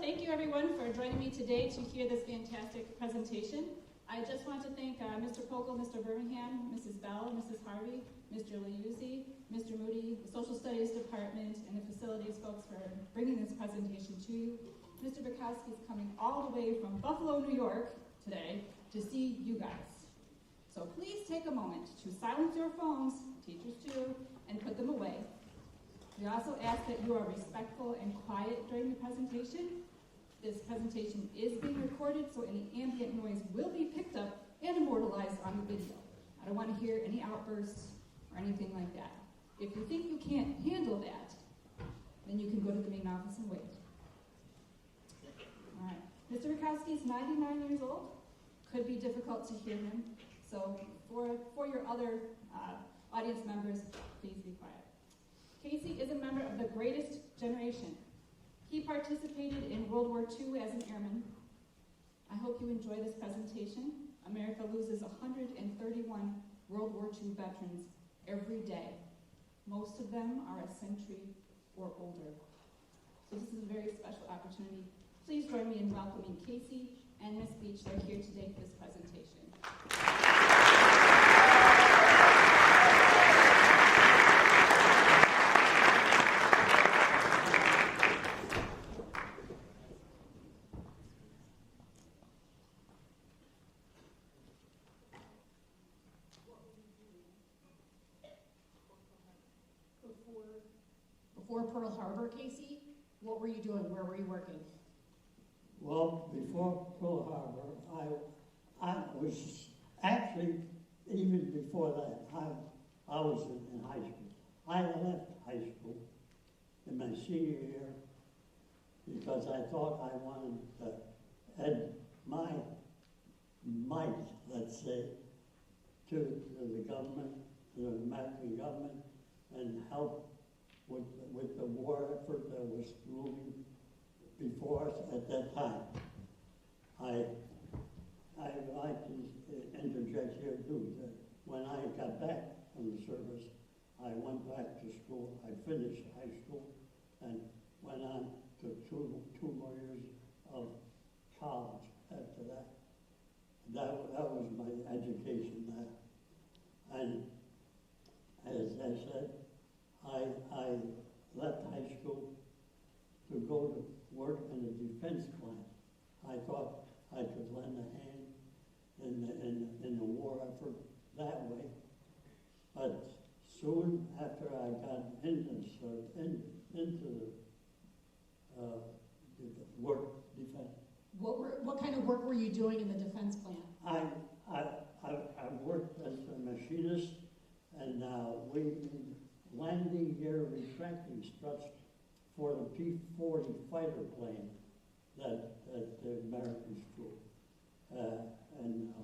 thank you everyone for joining me today to hear this fantastic presentation. I just want to thank Mr. Pokel, Mr. Birmingham, Mrs. Bell, Mrs. Harvey, Mr. Liuzzi, Mr. Moody, the Social Studies Department, and the facilities folks for bringing this presentation to you. Mr. Bukowski is coming all the way from Buffalo, New York today to see you guys. So please take a moment to silence your phones, teachers too, and put them away. We also ask that you are respectful and quiet during the presentation. This presentation is being recorded, so any ambient noise will be picked up and immortalized on the video. I don't want to hear any outbursts or anything like that. If you think you can't handle that, then you can go to the main office and wait. All right. Mr. Bukowski is 99 years old. Could be difficult to hear him. So for your other audience members, please be quiet. Casey is a member of the greatest generation. He participated in World War II as an airman. I hope you enjoy this presentation. America loses 131 World War II veterans every day. Most of them are a century or older. So this is a very special opportunity. Please join me in welcoming Casey and Miss Beach. They're here today for this presentation. Before Pearl Harbor, Casey, what were you doing? Where were you working? Well, before Pearl Harbor, I was actually, even before that, I was in high school. I left high school in my senior year because I thought I wanted to add my might, let's say, to the government, to the American government, and help with the war effort that was moving before us at that time. I would like to interject here too, that when I got back from the service, I went back to school. I finished high school and went on to two more years of college after that. That was my education there. And as I said, I left high school to go to work in the defense plant. I thought I could lend a hand in the war effort that way. But soon after I got into the work defense. What kind of work were you doing in the defense plant? I worked as a machinist, and we made landing gear retracting struts for the P-40 fighter plane that the Americans flew. And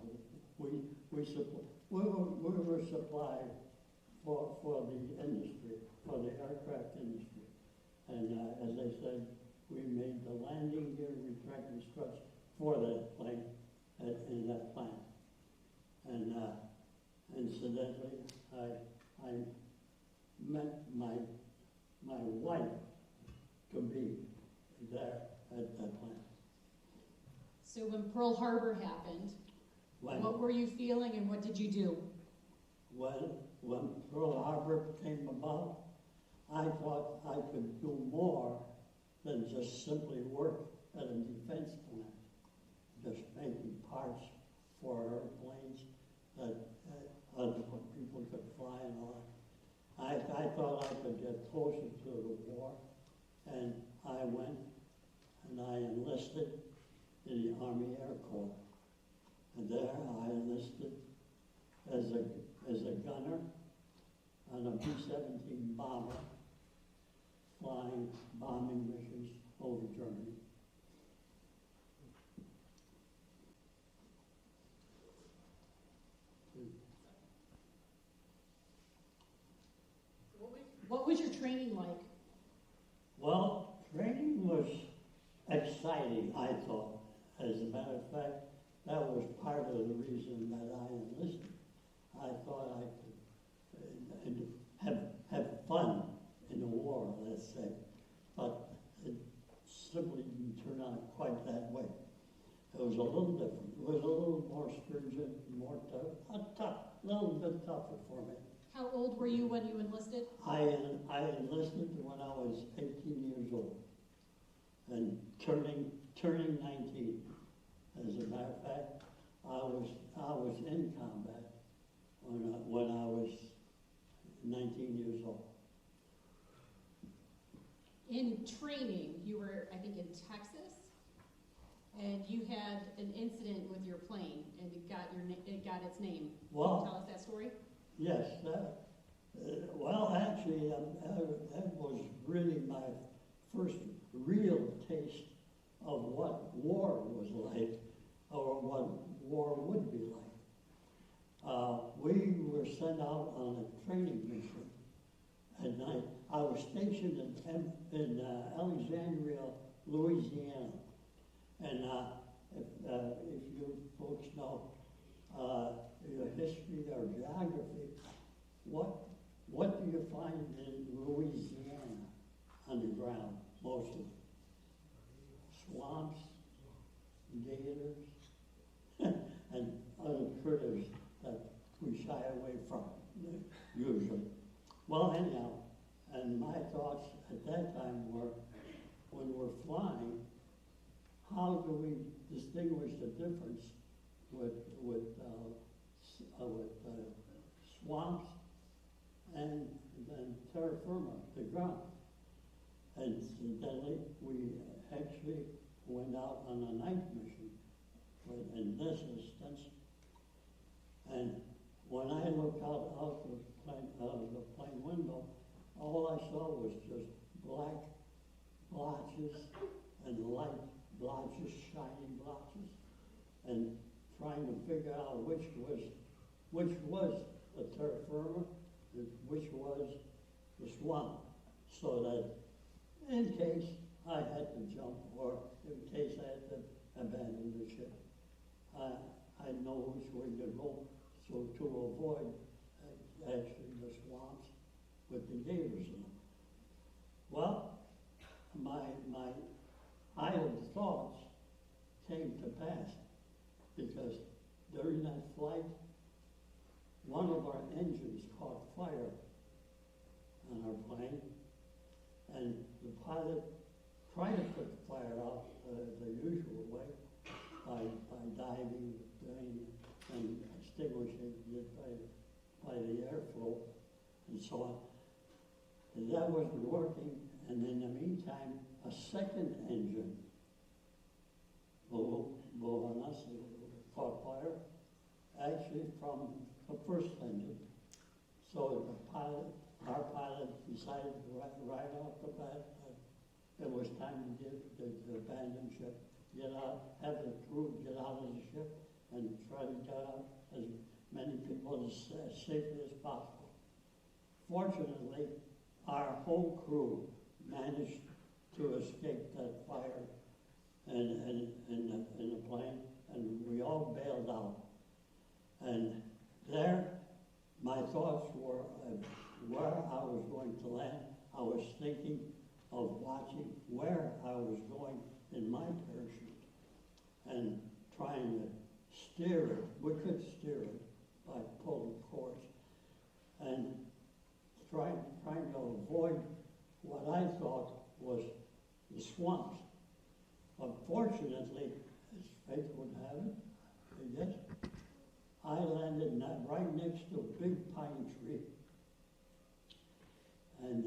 we were supplied for the industry, for the aircraft industry. And as I said, we made the landing gear retracting struts for that plane in that plant. And incidentally, I met my wife to be there at that plant. So when Pearl Harbor happened, what were you feeling and what did you do? Well, when Pearl Harbor came about, I thought I could do more than just simply work at a defense plant, just making parts for airplanes that other people could fly and all that. I thought I could get closer to the war, and I went and I enlisted in the Army Air Corps. And there I enlisted as a gunner on a B-17 bomber, flying bombing missions over Germany. What was your training like? Well, training was exciting, I thought. As a matter of fact, that was part of the reason that I enlisted. I thought I could have fun in the war, let's say. But it simply didn't turn out It was a little different. It was a little more stringent, more tough, a little bit tougher for me. How old were you when you enlisted? I enlisted when I was 18 years old and turning 19. As a matter of fact, I was in combat when I was 19 years old. In training, you were, I think, in Texas, and you had an incident with your plane, and it got its name. Well, Can you tell us that story? yes. Well, actually, that was really my first real taste of what war was like, or what war would be like. We were sent out on a training mission at night. I was stationed in Alexandria, Louisiana. And if you folks know your history or geography, what do you find in Louisiana on the ground mostly? Swamps, gators, and other critters that we shy away from usually. Well, anyhow, and my thoughts at that time were, when we're flying, how do we distinguish the difference with swamps and then terra firma, the ground? And incidentally, we actually went out on a night mission in this instance, and when I looked out of the plane window, all I saw was just black blotches and light blotches, shining blotches, and trying to figure out which was the terra firma, and which was the swamp, so that in case I had to jump or in case I had to abandon the ship, I know which way to go, so to avoid actually the swamps with the gators in them. Well, my idle thoughts came to pass, because during that flight, one of our engines caught fire on our plane, and the pilot tried to put the fire out the usual way by diving and extinguishing it by the airflow and so on. And that wasn't working, and in the meantime, a second engine blew on us, caught fire, actually from the first engine. So our pilot decided right off the bat that it was time to abandon ship, get out, have the crew get out of the ship, and try to get out as many people as safely as possible. Fortunately, our whole crew managed to escape that fire in the plane, and we all bailed out. And there, my thoughts were where I was going to land. I was thinking of watching where I was going in my parachute and trying to steer it. We could steer it by pulling cords and trying to avoid what I thought was the swamps. Unfortunately, as fate would have it, I guess, I landed right next to a big pine tree. And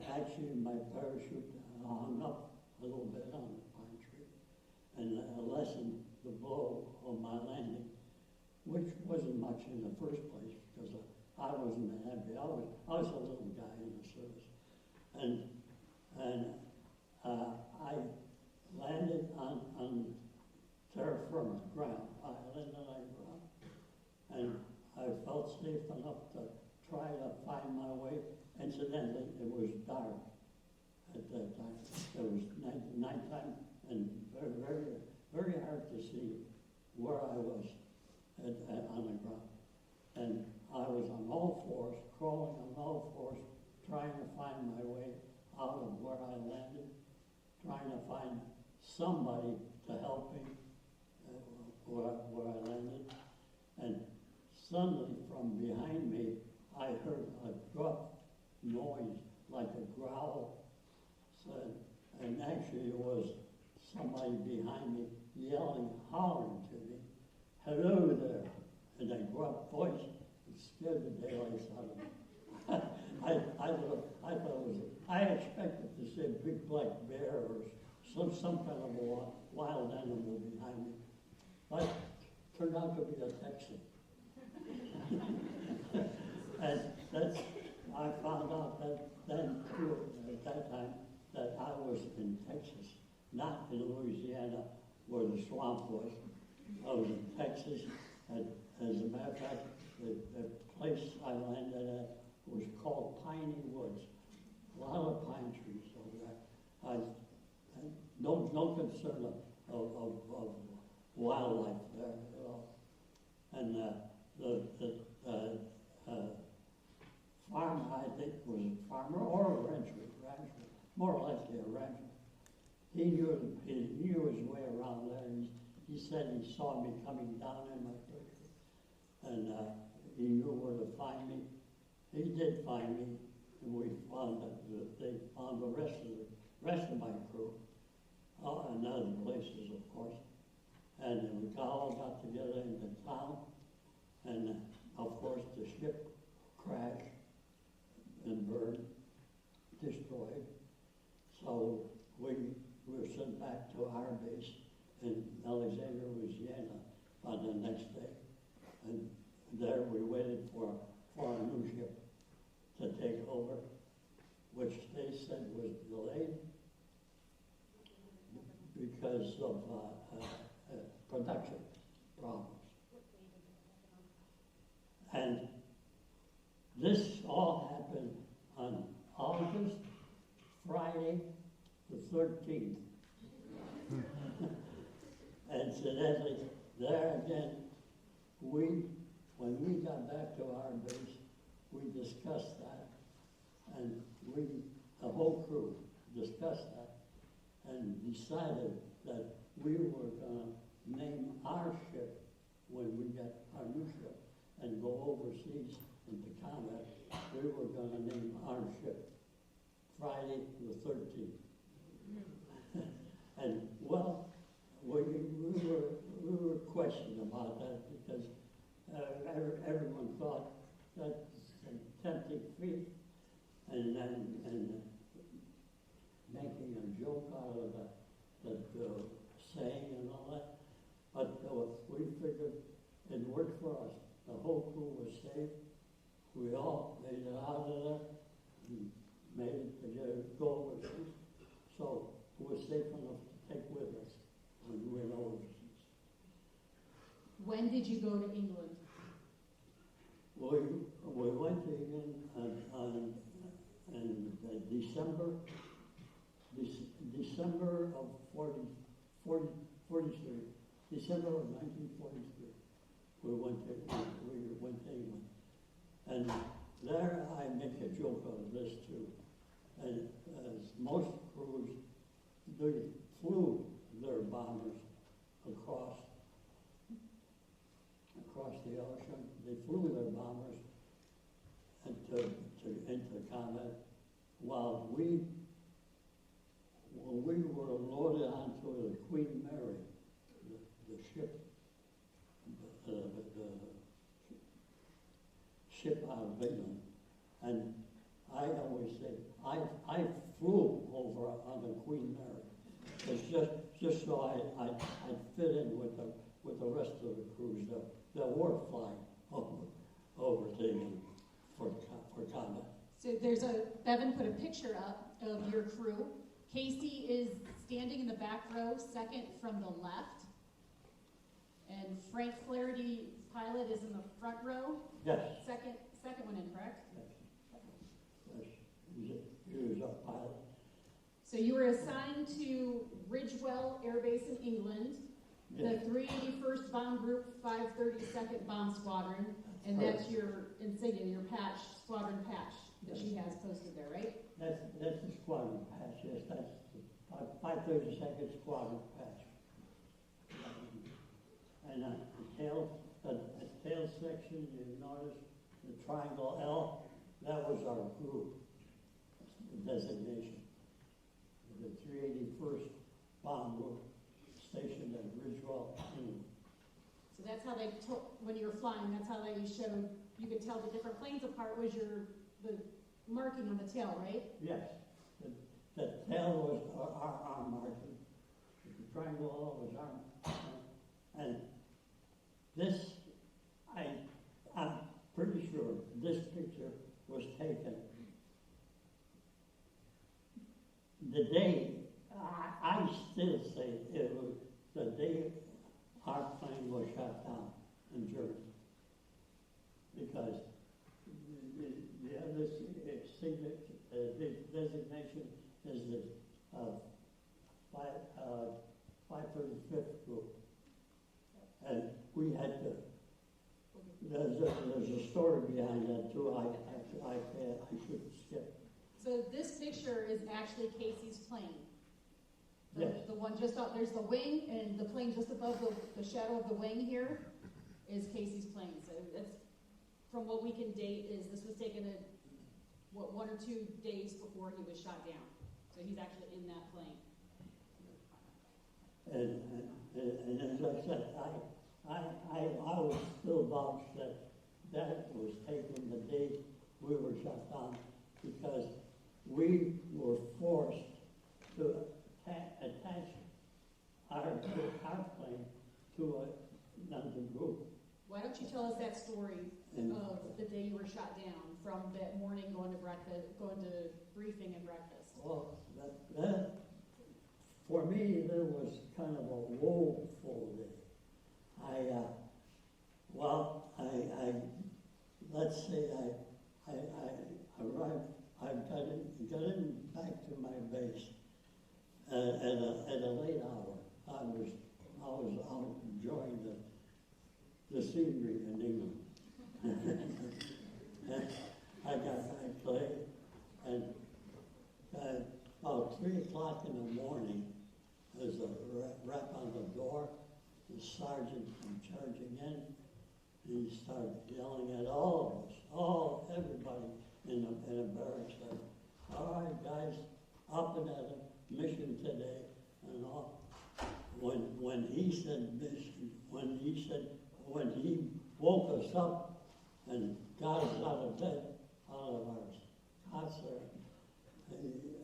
actually my parachute hung up a little bit on the pine tree and lessened the blow of my landing, which wasn't much in the first place because I wasn't happy. I was a little guy in the service. And I landed on terra firma, ground. I landed on ground. And I felt safe enough to try to find my way. Incidentally, it was dark at that time. It was nighttime and very, very, very hard to see where I was on the ground. And I was on all fours, crawling on all fours, trying to find my way out of where I landed, trying to find somebody to help me where I landed, and suddenly from behind me, I heard a gruff noise like a growl. So, and actually it was somebody behind me yelling, hollering to me, "Hello there," in a gruff voice. It scared the daylights out of me. I thought it was, I expected to see a big black bear or some kind of a wild animal behind me. But it turned out to be a Texan. And that's, I found out that then too, at that time, that I was in Texas, not in Louisiana where the swamp was. I was in Texas, and as a matter of fact, the place I landed at was called Piney Woods. A lot of pine trees over there. I no concern of wildlife there at all. And the farmer, I think, was a farmer or a rancher, more likely a rancher. He knew his way around there. He said he saw me coming down in my picture, and he knew where to find me. He did find me, and we found they found the rest of my crew, and other places, of course. And we all got together in the town, and of course the ship crashed and burned, destroyed. So we were sent back to our base in Alexandria, Louisiana, on the next day. And there we waited for a new ship to take over, which they said was delayed because of production problems. And this all happened on Friday the 13th. And incidentally, there again, when we got back to our base, we discussed that, and the whole crew discussed that, and decided that we were going to name our ship when we get our new ship and go overseas into combat. We were going to name our ship Friday the 13th. And well, we were questioned about that because everyone thought that's a tempting feat, and making a joke out of that saying and all that. But we figured it worked for us. The whole crew was safe. We all made it out of there and made it to go overseas. So it was safe enough to take with us when we went overseas. When did you go to England? We went to England in December of 43. December of 1943. We went to England. And there I make a joke of this too. And as most crews, they flew their bombers across the ocean. They flew their bombers into combat, while we were loaded onto the Queen Mary, the ship, the ship out of England. And I always say, I flew over on the Queen Mary. It's just so I fit in with the rest of the crews that were flying over to England for combat. So Bevan put a picture up of your crew. Casey is standing in the back row, second from the left. And Frank Flaherty, pilot, is in the front row. Yes. Second one in, correct? Yes. He was a pilot. So you were assigned to Ridgewell Air Base in England, Yes. the 381st Bomb Group, 532nd Bomb Squadron, and that's your insignia, your patch, squadron patch that she has posted there, right? That's the squadron patch, yes, that's the 532nd Squadron patch. And the tail section, you notice the triangle L, that was our group designation. The 381st Bomb Group stationed at Ridgewell. So that's how they took, when you were flying, that's how they showed, you could tell the different planes apart was the marking on the tail, right? Yes, the tail was our marking. The triangle L was our, and this, I'm pretty sure this picture was taken the day, I still say it was the day our plane was shot down in Germany. Because the other designation is the 535th group. And we had to, there's a story behind that too, I should skip. So this picture is actually Casey's plane. Yes. The one just up, there's the wing, and the plane just above the shadow of the wing here is Casey's plane. So that's, from what we can date, is this was taken at, 1 or 2 days before he was shot down. So he's actually in that plane. And as I said, I would still vouch that was taken the day we were shut down, because we were forced to attach our plane to another group. Why don't you tell us that story of the day you were shot down, from that morning going to briefing and breakfast? Well, that for me, there was kind of a woeful day. Let's say I arrived, I got in back to my base at a late hour. I was out enjoying the scenery in England. I got back late, and about 3 o'clock in the morning, there's a rap on the door. The sergeant came charging in. He started yelling at all of us, everybody in the barracks said, "All right, guys, up and at it, mission today," and all. When he said mission, when he woke us up and got us out of bed, out of our cots there,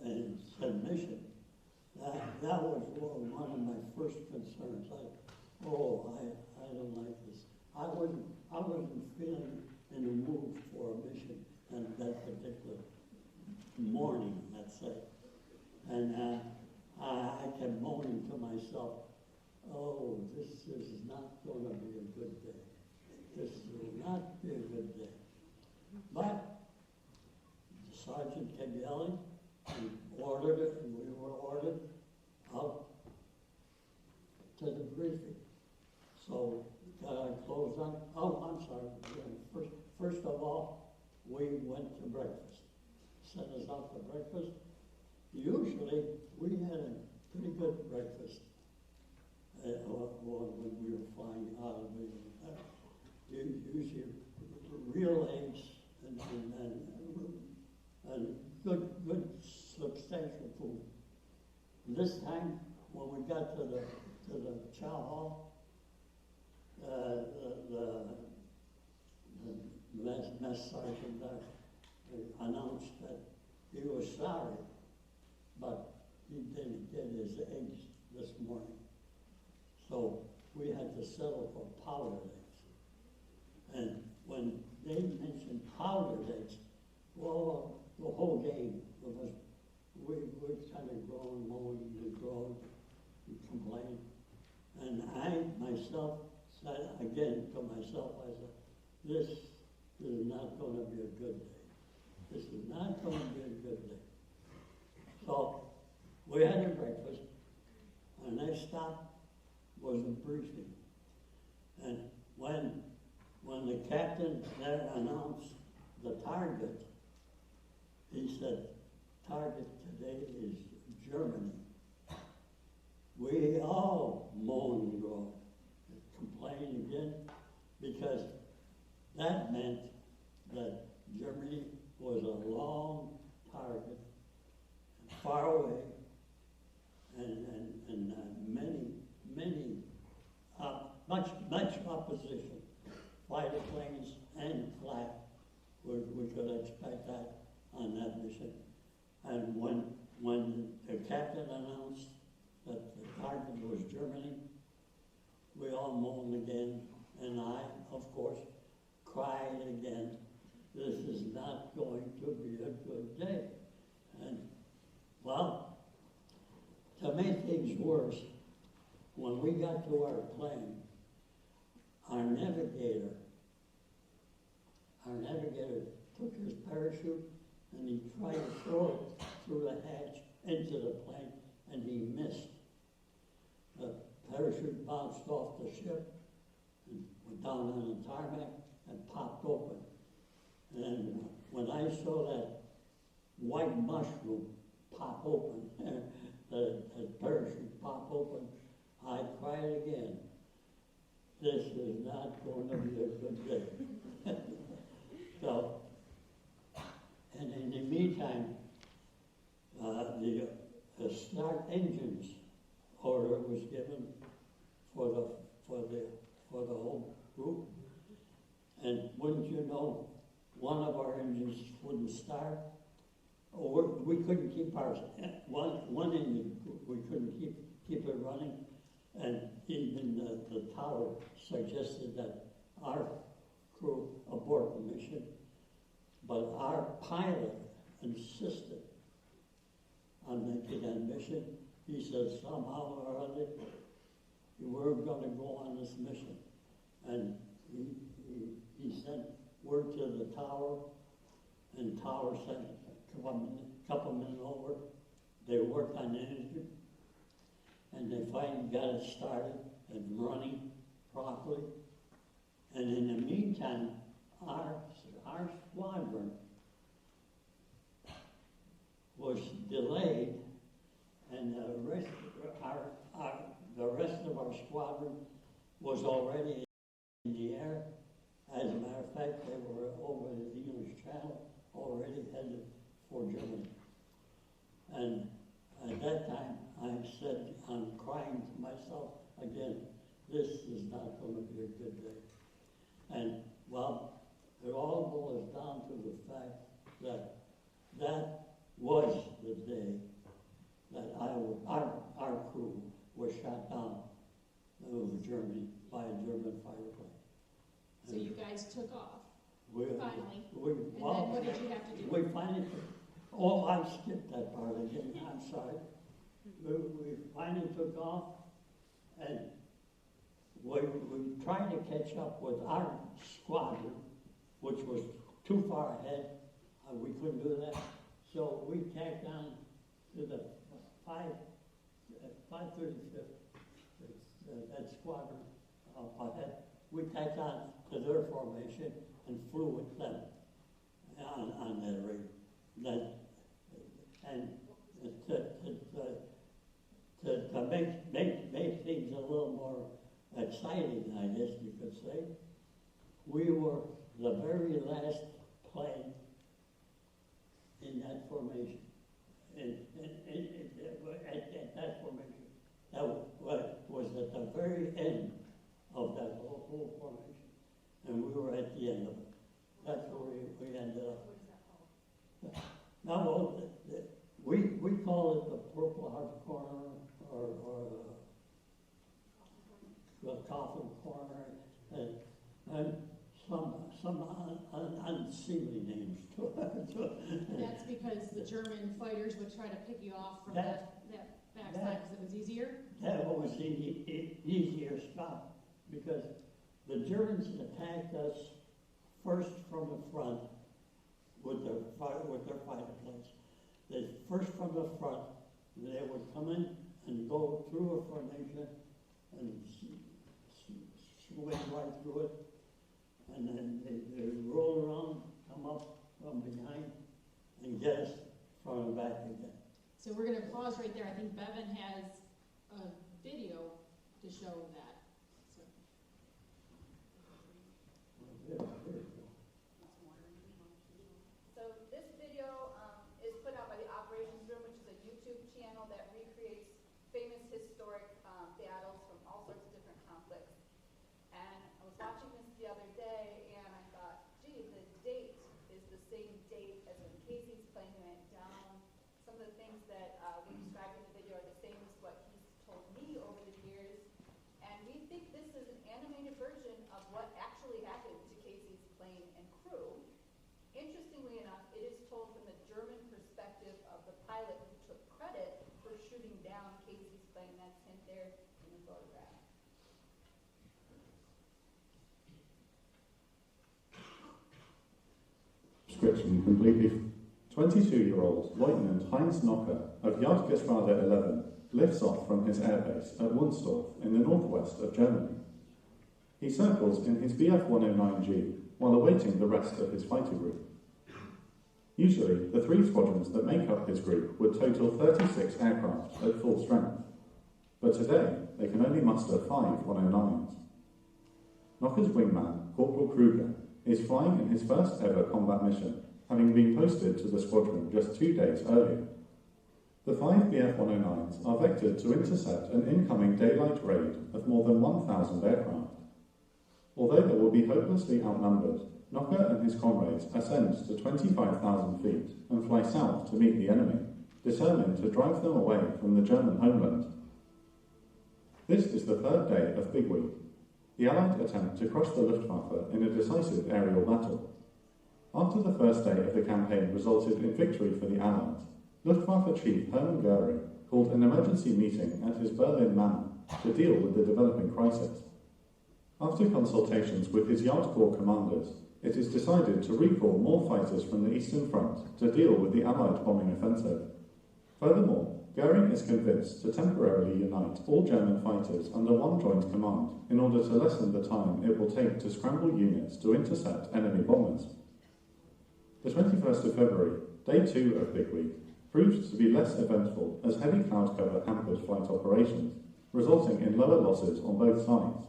and said mission, that was one of my first concerns. I don't like this. I wasn't feeling in the mood for a mission at that particular morning, let's say. And I kept moaning to myself, "Oh, this is not going to be a good day. This will not be a good day." But the sergeant kept yelling, and ordered it, and we were ordered out to the briefing. So got our clothes on. Oh, I'm sorry. First of all, we went to breakfast. Sent us out to breakfast. Usually, we had a pretty good breakfast when we were flying out of the usually real eggs and good substantial food. This time, when we got to the chow hall, the mess sergeant announced that he was sorry, but he didn't get his eggs this morning. So we had to settle for powdered eggs. And when they mentioned powdered eggs, well, the whole game of us, we kind of grown, moaning and grown and complained. And I myself said again to myself, I said, this is not going to be a good day. This is not going to be a good day. So we had a breakfast, and the next stop was a briefing. And when the captain there announced the target, he said, "Target today is Germany." We all moaned and groaned, plane again, because that meant that Germany was a long target, far away, and much opposition. Fighter planes and flak, we could expect that on that mission. And when the captain announced that the target was Germany, we all moaned again, and I, of course, cried again. This is not going to be a good day. And, well, to make things worse, when we got to our plane, our navigator took his parachute and he tried to throw it through the hatch into the plane, and he missed. The parachute bounced off the ship and went down on the tarmac and popped open. And when I saw that white mushroom pop open, the parachute pop open, I cried again. This is not going to be a good day. So, and in the meantime, the start engines order was given for the whole group. And wouldn't you know, one of our engines wouldn't start, or we couldn't keep our one engine. We couldn't keep it running, and even the tower suggested that our crew abort the mission, but our pilot insisted on making that mission. He said somehow or other we're going to go on this mission, and he sent word to the tower, and tower sent a couple minutes over. They worked on the engine, and they finally got it started and running properly. And in the meantime, our squadron was delayed, and the rest of our squadron was already in the air. As a matter of fact, they were over the English Channel, already headed for Germany. And at that time, I said, I'm crying to myself again, this is not going to be a good day. And, well, it all boils down to the fact that that was the day that our crew was shot down over Germany by a German fighter plane. So you guys took off, finally. And then what did you have to do? We finally took, oh, I skipped that part again, I'm sorry. We finally took off, and we tried to catch up with our squadron, which was too far ahead. We couldn't do that. So we tacked on to the 535th, that squadron ahead. We tacked on to their formation and flew with them on that raid. And to make things a little more exciting, I guess you could say, we were the very last plane in that formation. At that formation, that was at the very end of that whole formation, and we were at the end of it. That's where we ended up. What is that called? Now, we call it the Purple Heart Corner, or the Coffin Corner, and some unseemly names to it. That's because the German fighters would try to pick you off from that backside because it was easier? That was easier stuff, because the Germans attacked us first from the front with their fighter planes. They first from the front, they would come in and go through a formation and swing right through it, and then they roll around, come up from behind, and get us from the back again. So we're going to pause right there. I think Bevan has a video to show that. So. same date as when Casey's plane went down. Some of the things that we described in the video are the same as what he's told me over the years. And we think this is an animated version of what actually happened to Casey's plane and crew. Interestingly enough, it is told from the German perspective of the pilot who took credit for shooting down Casey's plane. That's him there in the photograph. Description completely. 22-year-old Lieutenant Heinz Nocker of Jagdgeschwader 11 lifts off from his airbase at Wunstorf in the northwest of Germany. He circles in his Bf-109G while awaiting the rest of his fighter group. Usually, the 3 squadrons that make up his group would total 36 aircraft at full strength, but today they can only muster 5 109s. Nocker's wingman, Corporal Kruger, is flying in his first ever combat mission, having been posted to the squadron just 2 days earlier. The 5 Bf-109s are vectored to intercept an incoming daylight raid of more than 1,000 aircraft. Although they will be hopelessly outnumbered, Nocker and his comrades ascend to 25,000 feet and fly south to meet the enemy, determined to drive them away from the German homeland. This is the 3rd day of Big Week, the Allied attempt to crush the Luftwaffe in a decisive aerial battle. After the first day of the campaign resulted in victory for the Allies, Luftwaffe Chief Hermann Göring called an emergency meeting at his Berlin manor to deal with the developing crisis. After consultations with his Yard Corps commanders, it is decided to recall more fighters from the Eastern Front to deal with the Allied bombing offensive. Furthermore, Göring is convinced to temporarily unite all German fighters under one joint command in order to lessen the time it will take to scramble units to intercept enemy bombers. The 21st of February, day 2 of Big Week, proved to be less eventful as heavy cloud cover hampered flight operations, resulting in lower losses on both sides.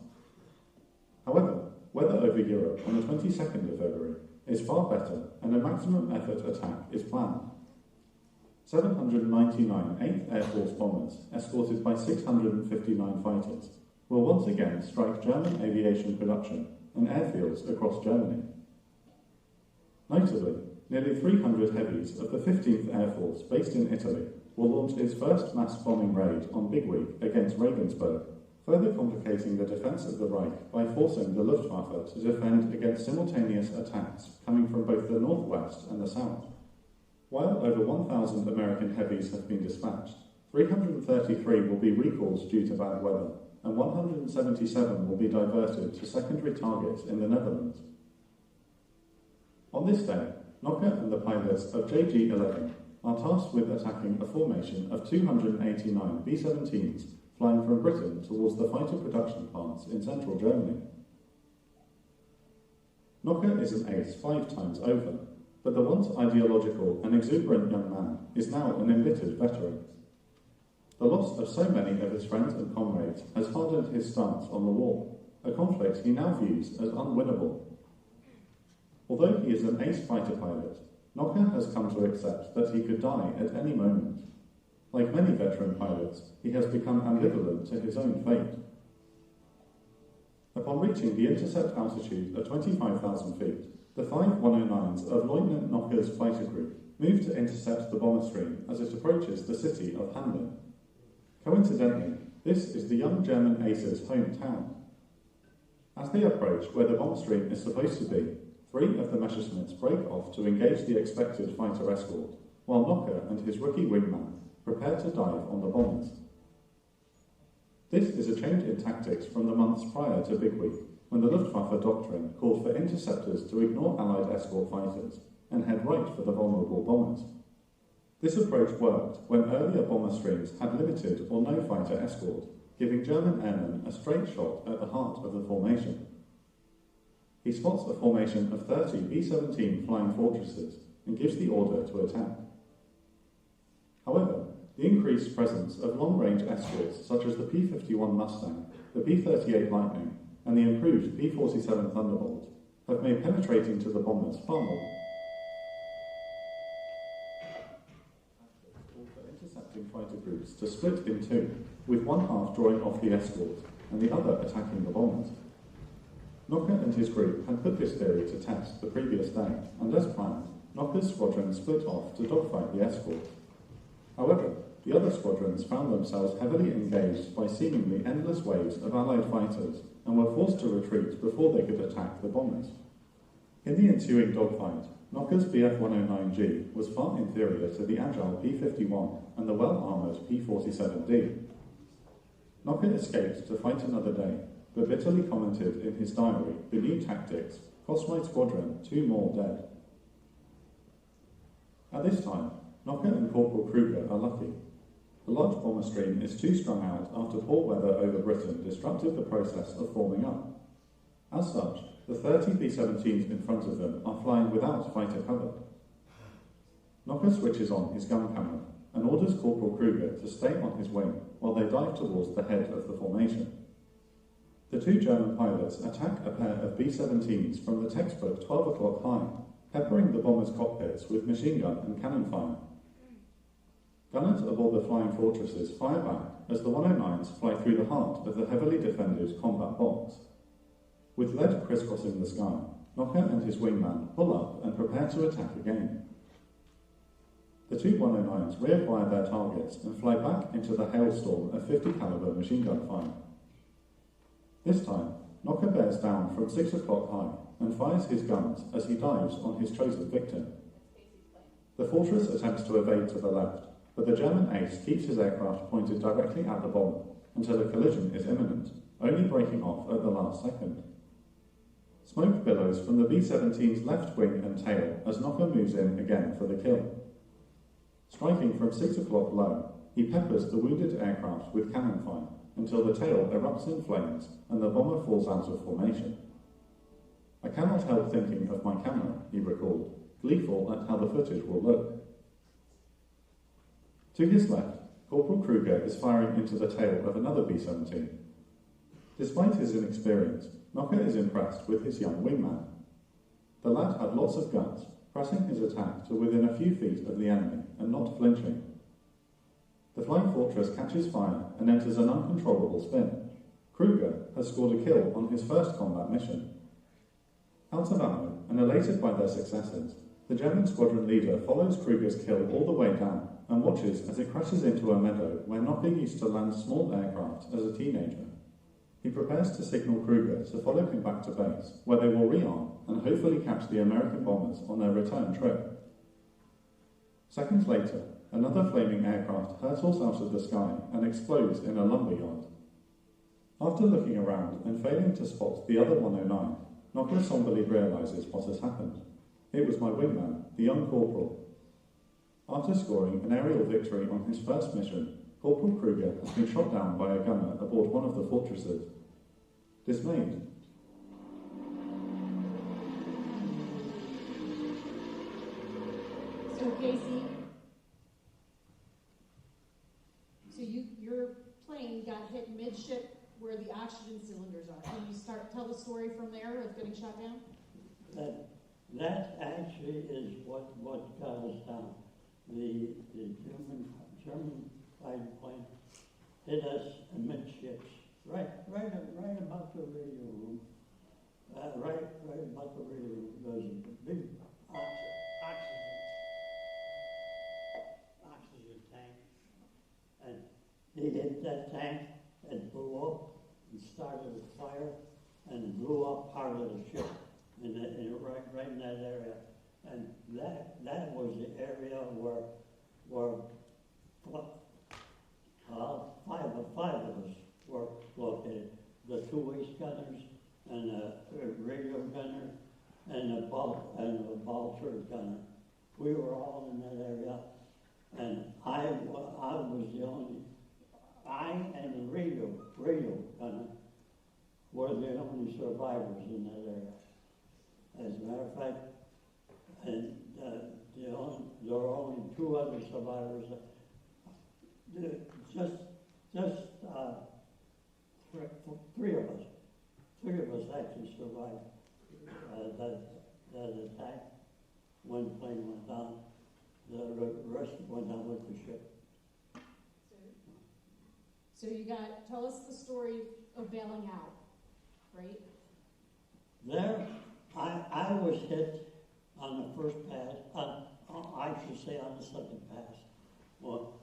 However, weather over Europe on the 22nd of February is far better and a maximum effort attack is planned. 799 8th Air Force bombers, escorted by 659 fighters, will once again strike German aviation production and airfields across Germany. Notably, nearly 300 heavies of the 15th Air Force, based in Italy, will launch its first mass bombing raid on Big Week against Regensburg, further complicating the defence of the Reich by forcing the Luftwaffe to defend against simultaneous attacks coming from both the northwest and the south. While over 1,000 American heavies have been dispatched, 333 will be recalled due to bad weather, and 177 will be diverted to secondary targets in the Netherlands. On this day, Nocker and the pilots of JG-11 are tasked with attacking a formation of 289 B-17s flying from Britain towards the fighter production plants in central Germany. Nocker is an ace 5 times over, but the once ideological and exuberant young man is now an embittered veteran. The loss of so many of his friends and comrades has hardened his stance on the war, a conflict he now views as unwinnable. Although he is an ace fighter pilot, Nocker has come to accept that he could die at any moment. Like many veteran pilots, he has become ambivalent to his own fate. Upon reaching the intercept altitude of 25,000 feet, the 5 109s of Lieutenant Nocker's fighter group move to intercept the bomber stream as it approaches the city of Handling. Coincidentally, this is the young German ace's hometown. As they approach where the bomb stream is supposed to be, 3 of the Messerschmitts break off to engage the expected fighter escort, while Nocker and his rookie wingman prepare to dive on the bombers. This is a change in tactics from the months prior to Big Week, when the Luftwaffe doctrine called for interceptors to ignore Allied escort fighters and head right for the vulnerable bombers. This approach worked when earlier bomber streams had limited or no fighter escort, giving German airmen a straight shot at the heart of the formation. He spots a formation of 30 B-17 flying fortresses and gives the order to attack. However, the increased presence of long-range escorts such as the P-51 Mustang, the P-38 Lightning, and the improved P-47 Thunderbolt have made penetrating to the bombers far more. Intercepting fighter groups to split in two, with one half drawing off the escort and the other attacking the bombers. Nocker and his group had put this theory to test the previous day, and as planned, Knocker's squadron split off to dogfight the escort. However, the other squadrons found themselves heavily engaged by seemingly endless waves of Allied fighters and were forced to retreat before they could attack the bombers. In the ensuing dogfight, Knocker's Bf-109G was far inferior to the agile P-51 and the well-armoured P-47D. Knocker escaped to fight another day, but bitterly commented in his diary, "The new tactics cost my squadron 2 more dead." At this time, Knocker and Corporal Kruger are lucky. The large bomber stream is too strung out after poor weather over Britain disrupted the process of forming up. As such, the 30 B-17s in front of them are flying without fighter cover. Knocker switches on his gun camera and orders Corporal Kruger to stay on his wing while they dive towards the head of the formation. The 2 German pilots attack a pair of B-17s from the textbook 12 o'clock high, peppering the bombers' cockpits with machine gun and cannon fire. Gunners aboard the flying fortresses fire back as the 109s fly through the heart of the heavily defended combat box. With lead crisscrossing the sky, Knocker and his wingman pull up and prepare to attack again. The 2 109s reacquire their targets and fly back into the hailstorm of 50 caliber machine gun fire. This time, Knocker bears down from 6 o'clock high and fires his guns as he dives on his chosen victim. The fortress attempts to evade to the left, but the German ace keeps his aircraft pointed directly at the bomb until a collision is imminent, only breaking off at the last second. Smoke billows from the B-17's left wing and tail as Knocker moves in again for the kill. Striking from 6 o'clock low, he peppers the wounded aircraft with cannon fire until the tail erupts in flames and the bomber falls out of formation. "I cannot help thinking of my camera," he recalled, gleeful at how the footage will look. To his left, Corporal Kruger is firing into the tail of another B-17. Despite his inexperience, Knocker is impressed with his young wingman. The lad had lots of guts, pressing his attack to within a few feet of the enemy and not flinching. The flying fortress catches fire and enters an uncontrollable spin. Kruger has scored a kill on his first combat mission. Out of ammo and elated by their successes, the German squadron leader follows Kruger's kill all the way down and watches as it crashes into a meadow where Knocker used to land small aircraft as a teenager. He prepares to signal Kruger to follow him back to base, where they will rearm and hopefully catch the American bombers on their return trip. Seconds later, another flaming aircraft hurtles out of the sky and explodes in a lumber yard. After looking around and failing to spot the other 109, Knocker somberly realises what has happened. It was my wingman, the young corporal. After scoring an aerial victory on his first mission, Corporal Kruger has been shot down by a gunner aboard one of the fortresses. Dismayed, So Casey, your plane got hit midship where the oxygen cylinders are. Can you tell the story from there of getting shot down? That actually is what got us down. The German fighting plane hit us amidships, right about the radio room. Right about the radio room. There was a big oxygen tank, and he hit that tank and blew up and started a fire and blew up part of the ship right in that area. And that was the area where five of us were located. The 2 ace gunners and a radio gunner and a Balcher gunner. We were all in that area, and I was the only. I and the radio gunner were the only survivors in that area. As a matter of fact, and there were only 2 other survivors. Three of us. 3 of us actually survived that attack. One plane went down. The rest went down with the ship. So tell us the story of bailing out, right? There, I was hit on on the first pass, I should say on the second pass, well,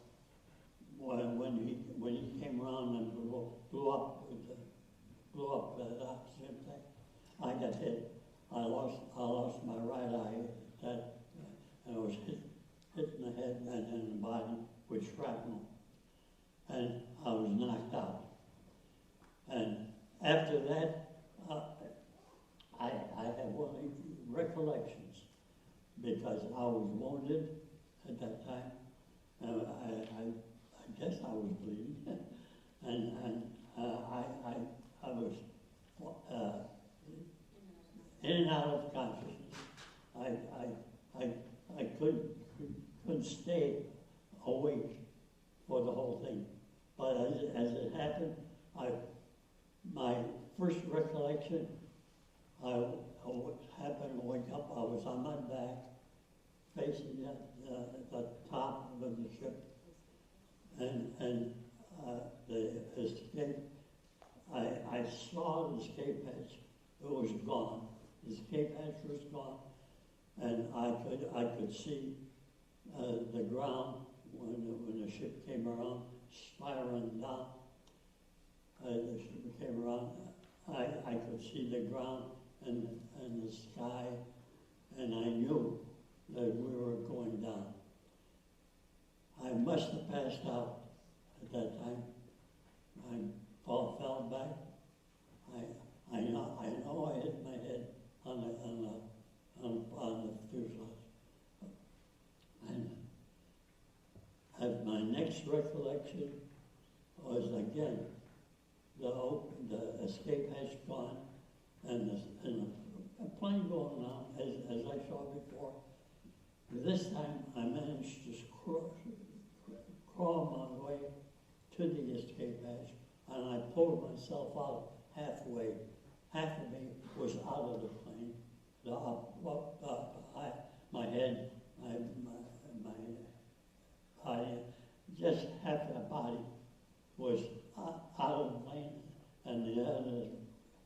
when he came around and blew up that oxygen tank, I got hit. I lost my right eye. And I was hit in the head and in the body with shrapnel, and I was knocked out. And after that, I have only recollections because I was wounded at that time. I guess I was bleeding, and I was in and out of consciousness. I couldn't stay awake for the whole thing. But as it happened, my first recollection, happened to wake up. I was on my back, facing the top of the ship, and the escape. I saw the escape hatch. It was gone. The escape hatch was gone, and I could see the ground when the ship came around, spiraling down. The ship came around. I could see the ground and the sky, and I knew that we were going down. I must have passed out at that time. I fell back. I know I hit my head on the fuselage. And my next recollection was again the escape hatch gone, and a plane going on as I saw before. This time I managed to crawl my way to the escape hatch, and I pulled myself out halfway. Half of me was out of the plane. My head, just half of the body was out of the plane, and the other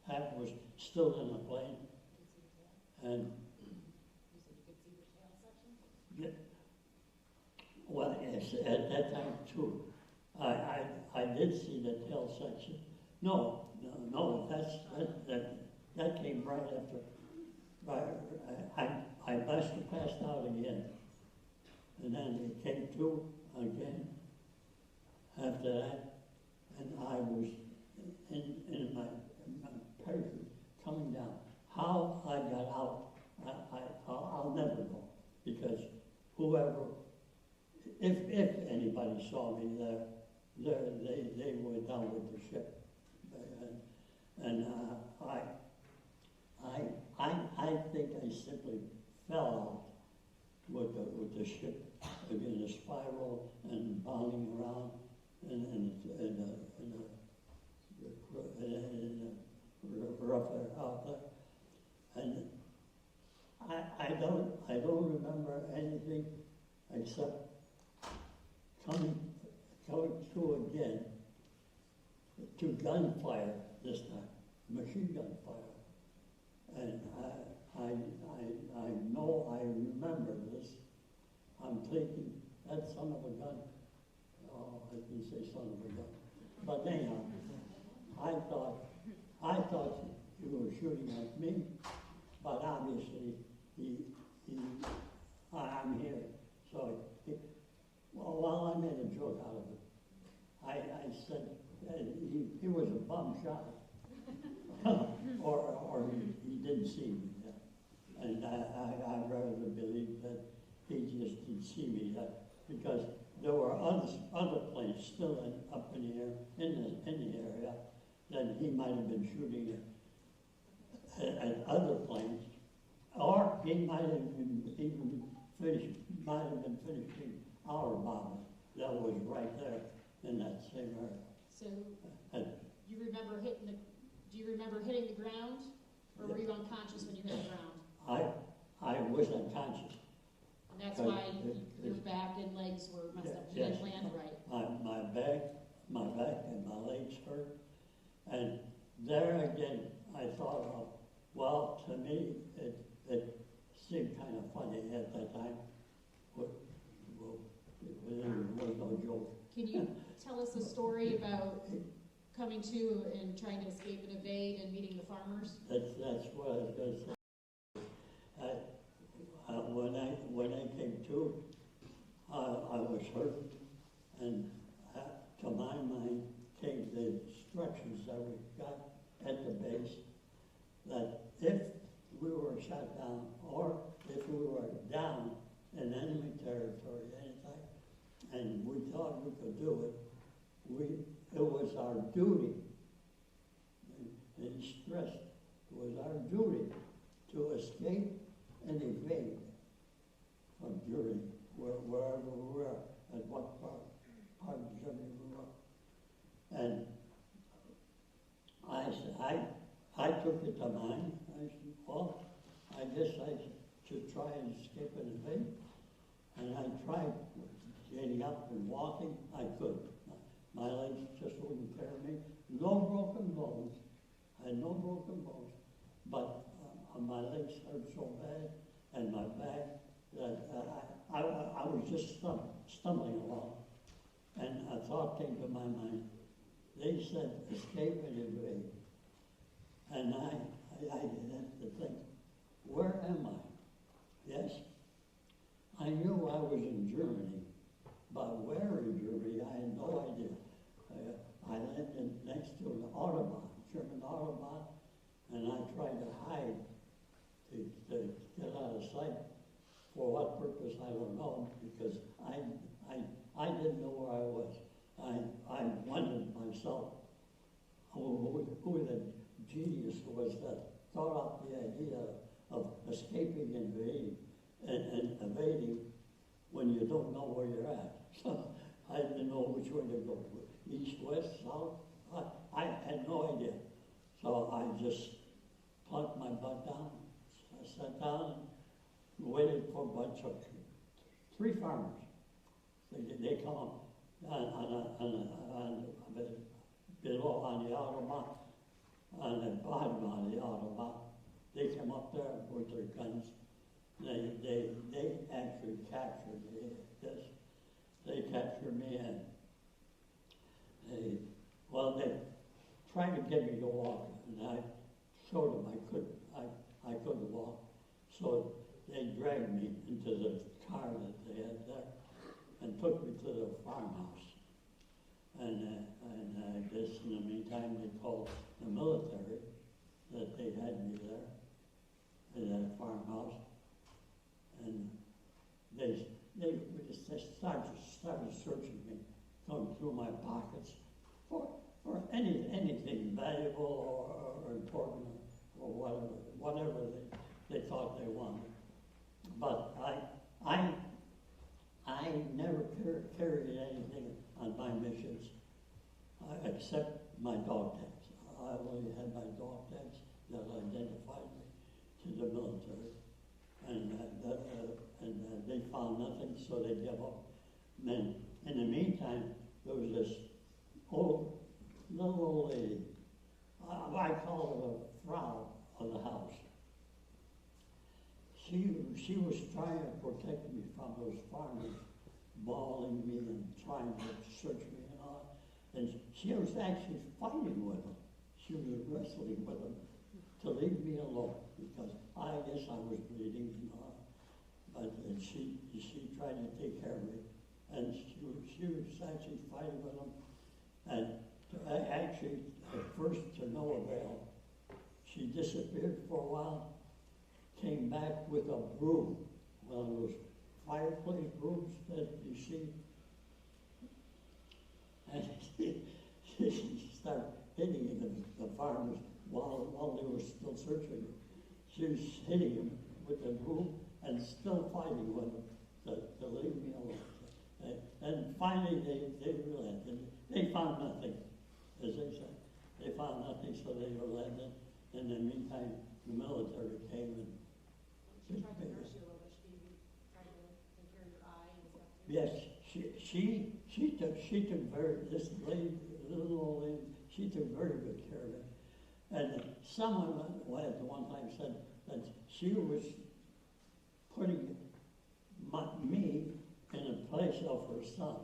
half was still in the plane. And yeah, well, yes, at that time too, I did see the tail section. No, that came right after. I must have passed out again, and then it came to again after that, and I was in my parachute coming down. How I got out, I'll never know, because whoever, if anybody saw me there, they were down with the ship, and I think I simply fell out with the ship in a spiral and bounding around in the rough out there. And I don't remember anything except coming through again to gunfire this time, machine gun fire. And I know I remember this. I'm thinking, that son of a gun. Oh, I didn't say son of a gun. But anyhow, I thought he was shooting at me, but obviously I'm here. So while I made a joke out of it, I said he was a bum shot. or he didn't see me. And I rather believe that he just didn't see me, because there were other planes still up in the air, in the area, that he might have been shooting at other planes, or he might have been finishing our bomber that was right there in that same area. So you remember do you remember hitting the ground, or were you unconscious when you hit the ground? I was unconscious. And that's why your back and legs were messed up. You didn't land right. My back and my legs hurt. And there again, I thought, well, to me, it seemed kind of funny. that time. Well, it was no joke. Can you tell us a story about coming to and trying to escape and evade and meeting the farmers? That's what I was going to say. When I came to, I was hurt, and to my mind came the instructions that we got at the base that if we were shot down or if we were down in enemy territory anytime, and we thought we could do it, it was our duty, and stressed, it was our duty to escape and evade from Germany, wherever we were, at what part of Germany we were. And I took it to mind. I said, well, I guess I should try and escape and evade. And I tried getting up and walking. I couldn't. My legs just wouldn't carry me. No broken bones. I had no broken bones. But my legs hurt so bad, and my back, that I was just stumbling along. And a thought came to my mind. They said, escape and evade. And I had to think, where am I? Yes, I knew I was in Germany, but where in Germany, I had no idea. I landed next to an Autobahn, German Autobahn, and I tried to hide to get out of sight. For what purpose, I don't know, because I didn't know where I was. I wondered myself who the genius was that thought up the idea of escaping and evading when you don't know where you're at. So I didn't know which way to go, east, west, south. I had no idea. So I just plunked my butt down, sat down, and waited for a bunch of three farmers. They come up below on the Autobahn, on the bottom of the Autobahn. They come up there with their guns. They actually captured me. They captured me, and they tried to get me to walk, and I showed them I couldn't walk. So they dragged me into the car that they had there and took me to the farmhouse. And I guess in the meantime they called the military that they had me there in that farmhouse. And they started searching me, going through my pockets for anything valuable or important or whatever they thought they wanted. But I never carried anything on my missions except my dog tags. I only had my dog tags that identified me to the military. And they found nothing, so they gave up. And then, in the meantime, there was this little old lady. I call her the Frau of the house. She was trying to protect me from those farmers bawling me and trying to search me and all. And she was actually fighting with them. She was wrestling with them to leave me alone because I guess I was bleeding and all. But she tried to take care of me, and she was actually fighting with them. And actually, at first, to no avail. She disappeared for a while, came back with a broom, one of those fireplace brooms that you see. And she started hitting the farmers while they were still searching. She was hitting them with the broom and still fighting with them to leave me alone. And finally they relented. They found nothing, as they said. They found nothing, so they relented. In the meantime, the military came and She tried to nurse you a little bit. She tried to take care of your eye and stuff. yes, she took this lady, little old lady, she took very good care of it. And someone at one time said that she was putting me in the place of her son,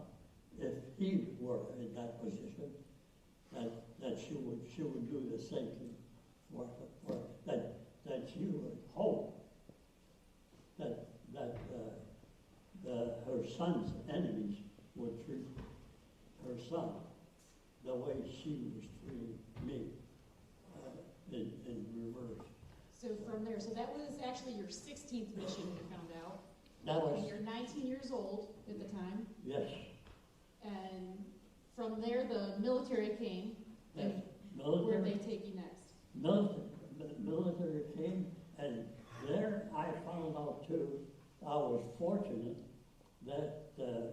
if he were in that position, that she would do the same thing for that she would hope that her son's enemies would treat her son the way she was treating me, in reverse. So from there, so that was actually your 16th mission you found out. That was, And you're 19 years old at the time. yes, And from there, the military came. yes. And where did Military, they take you next? military came, and there I found out too, I was fortunate that the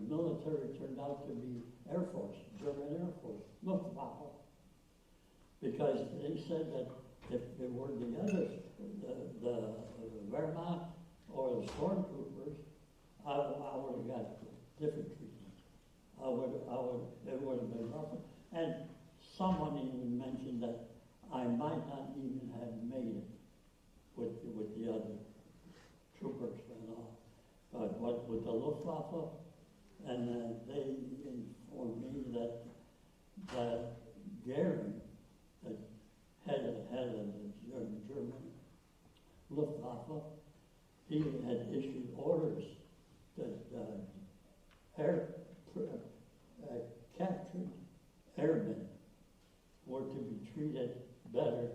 military turned out to be Air Force, German Air Force, Luftwaffe. Because they said that if it were the others, the Wehrmacht or the stormtroopers, I would have got different treatment. It would have been rougher. And someone even mentioned that I might not even have made it with the other troopers and all. But what with the Luftwaffe, and they informed me that Gary, the head of the German Luftwaffe, he had issued orders that captured airmen were to be treated better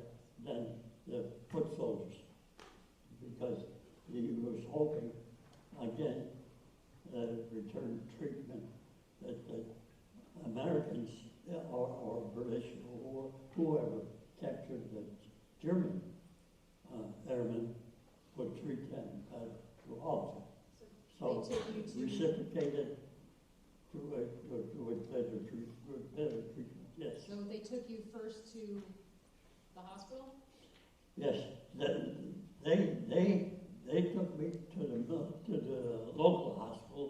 than the foot soldiers, because he was hoping, again, return treatment that Americans or British or whoever captured the German airmen would treat them better also. So They took you to reciprocated with better treatment, yes. So they took you first to the hospital? Yes, they took me to the local hospital,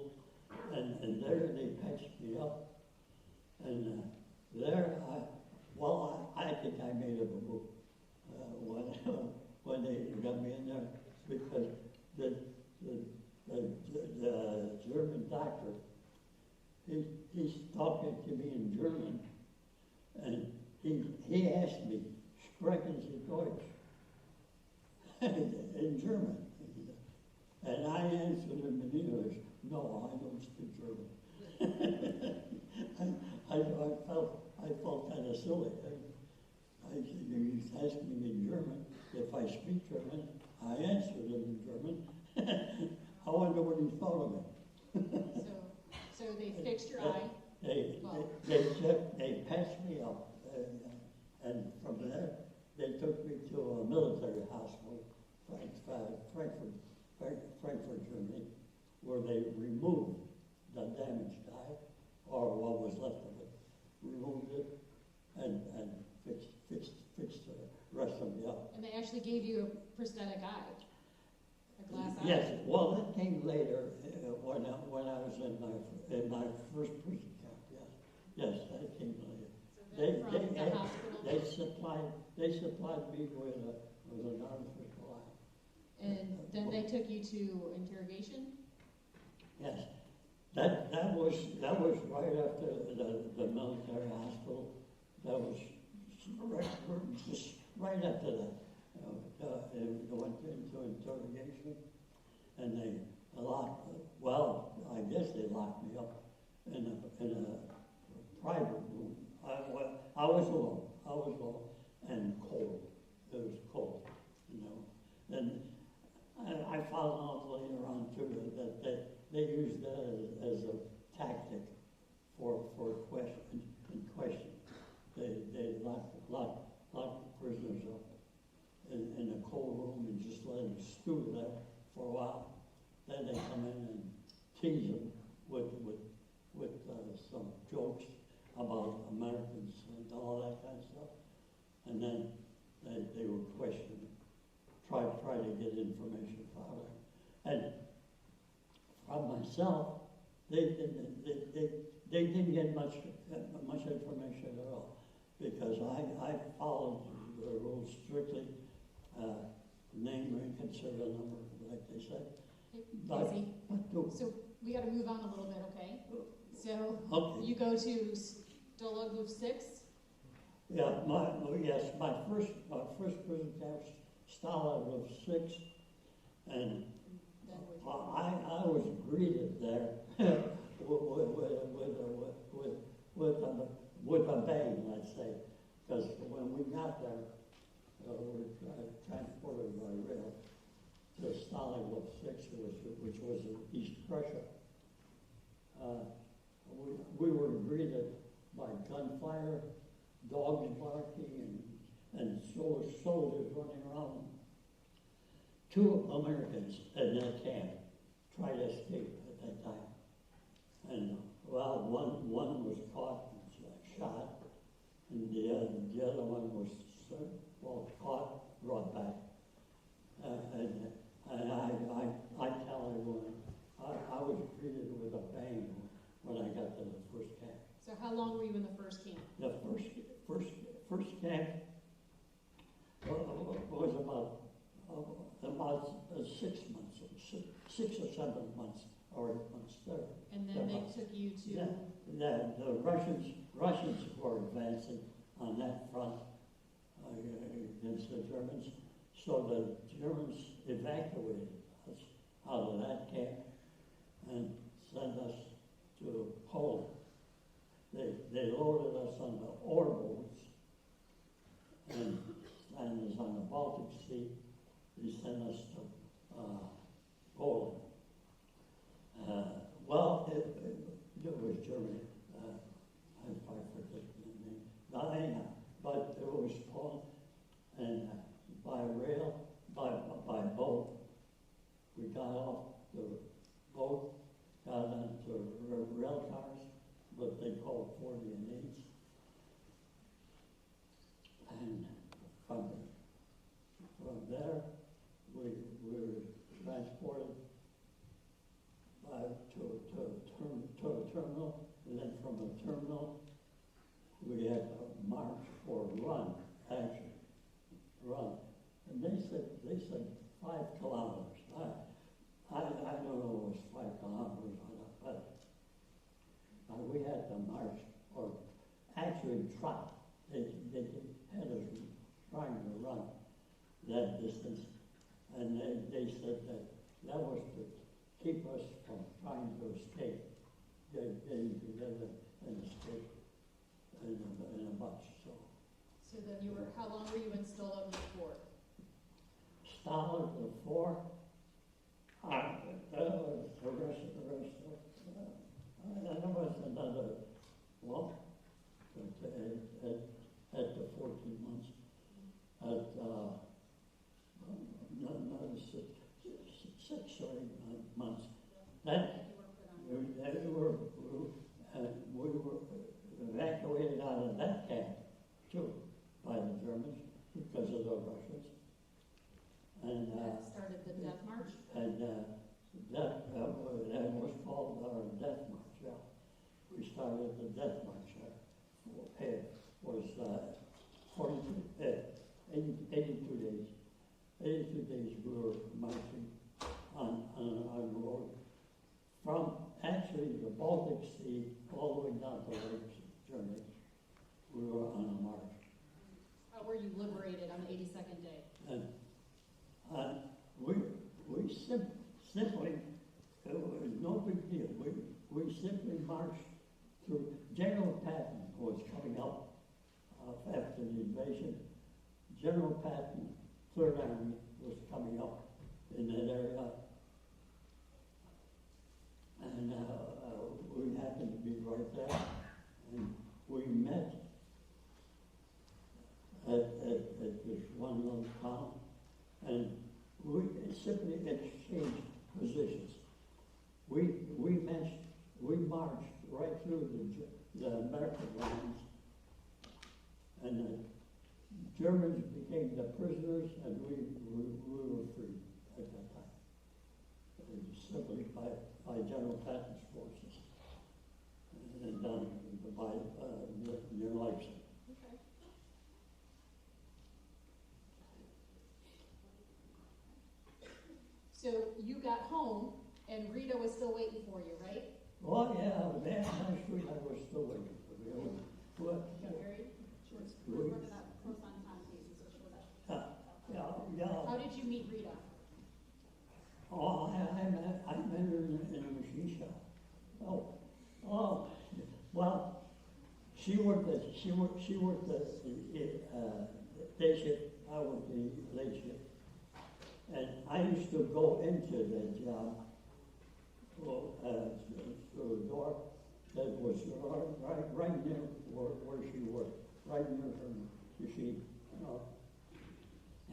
and there they patched me up, and there I think I made a boo when they got me in there, because the German doctor, he's talking to me in German, and he asked me, "Sprechen Sie Deutsch?" in German. And I answered him in English, "No, I don't speak German." I felt kind of silly. He's asking me in German if I speak German. I answered him in German. I wonder what he thought of me. So they fixed your eye. They patched me up, and from there they took me to a military hospital, Frankfurt, Germany, where they removed the damaged eye, or what was left of it, removed it, and fixed the rest of me up. And they actually gave you a prosthetic eye, a glass eye. Yes, well, that came later when I was in my first prison camp. Yes, that came later. So then from the hospital. They supplied me with an artificial eye. And then they took you to interrogation? Yes, that was right after the military hospital. That was just right after that. They went into interrogation, and they locked. Well, I guess they locked me up in a private room. I was alone, and cold. It was cold, And I found out later on too that they used that as a tactic for question. They locked the prisoners up in a cold room and just let them stew there for a while. Then they come in and tease them with some jokes about Americans and all that kind of stuff. And then they would question them, try to get information from them. And from myself, they didn't get much information at all, because I followed the rules strictly, name, rank, and serial number, like they said. Casey, too. So we gotta move on a little bit, okay? So Okay. you go to Stologov 6, Yeah, yes, my first prison camp, Stalingrad 6, and then which I was greeted there with a bang, let's say, because when we got there, we were transported by rail to Stalingrad 6, which was in East Prussia. We were greeted by gunfire, dogs barking, and soldiers running around. 2 Americans in that camp tried to escape at that time. And, well, one was caught and shot, and the other one was, caught, brought back. And I tell everyone, I was greeted with a bang when I got to the first camp. So how long were you in the first camp? The first camp was about 6 months, 6 or 7 months, or 8 months there. And then they took you to, The Russians were advancing on that front against the Germans, so the Germans evacuated us out of that camp and sent us to Poland. They loaded us on the ore boats and us on the Baltic Sea. They sent us to Poland. It was Germany. I forget the name. Anyhow, but it was Poland, and by rail, by boat, we got off the boat, got onto rail cars, what they call 40 and 8s. And from there, we were transported to a terminal, and then from a terminal, we had to march or run, actually, run. And they said 5 kilometers. I don't know if it was 5 kilometers or not, but we had to march or actually trot. They had us trying to run that distance, and they said that was to keep us from trying to escape, getting together and escape in a bunch. so then you were, how long were you in Stologov 4? Stalingrad 4. That was the rest of that was another, well, at the 14 months, at another 6 or 8 months. That we were evacuated out of that camp too by the Germans because of the Russians. And That started the death march? and that was called our death march. Yeah, we started the death march. It was 82 days. 82 days we were marching on the road from actually the Baltic Sea all the way down to Lake Germany. We were on a march. How were you liberated on the 82nd day? And we simply, it was no big deal. We simply marched through. General Patton was coming up after the invasion. General Patton, 3rd Army, was coming up in that area. And we happened to be right there. And we met at this one little town. And we simply exchanged positions. We marched right through the American lines, and the Germans became the prisoners, and we were free at that time. It was simply by General Patton's forces, and done by near Leipzig. Okay. So you got home And Rita was still waiting for you, right? Oh, yeah, I was there on the street, I was still waiting for you. What? You got married? We're working on close on Tom cases, so show that. Yeah. How did you meet Rita? Oh, I met her in a machine shop. Well, she worked the day shift, I worked the late shift. And I used to go into the job, through the door that was right near where she worked, right near her machine, you know.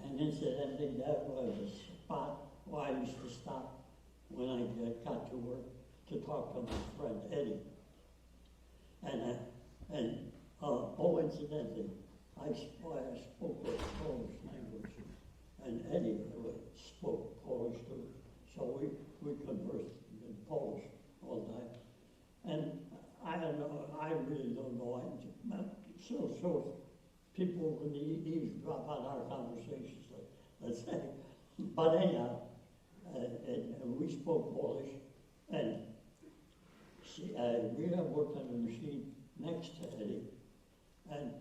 And incidentally, that was a spot where I used to stop when I got to work to talk to my friend Eddie. Incidentally, I spoke the Polish language, and Eddie spoke Polish too, so we conversed in Polish all the time. And I don't know, I really don't know, so people would eavesdrop on our conversations, let's say. But anyhow, we spoke Polish, and Rita worked on the machine next to Eddie, and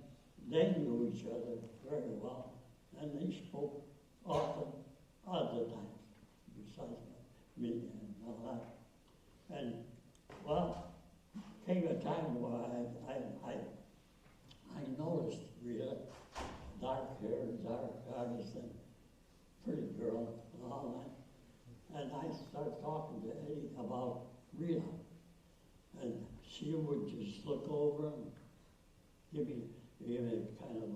they knew each other very well, and they spoke often, other times, besides me and all that. And, well, came a time where I noticed Rita, dark hair, dark eyes, and pretty girl, and all that. And I started talking to Eddie about Rita. And she would just look over and give me kind of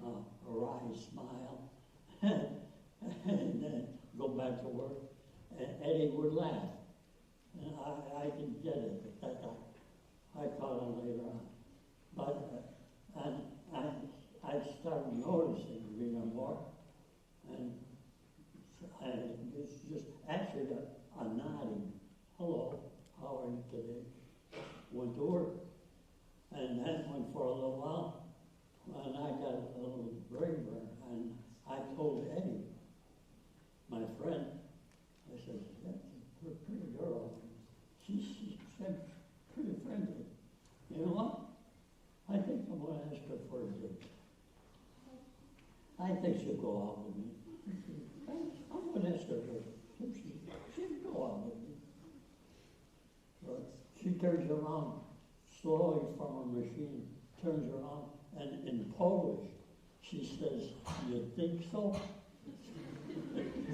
a wry smile, and then go back to work. And Eddie would laugh. And I didn't get it at that time. I caught on later on. But I started noticing Rita more. And it's just actually a nodding, hello, how are you today? Went to work. And that went for a little while. And I got a little braver, and I told Eddie, my friend, I said, that's a pretty girl. She's pretty friendly. You know what? I think I'm going to ask her for a date. I think she'll go out with me. I'm going to ask her for a date. She'll go out with me. But she turns around slowly from her machine, turns around, and in Polish, she says, you think so?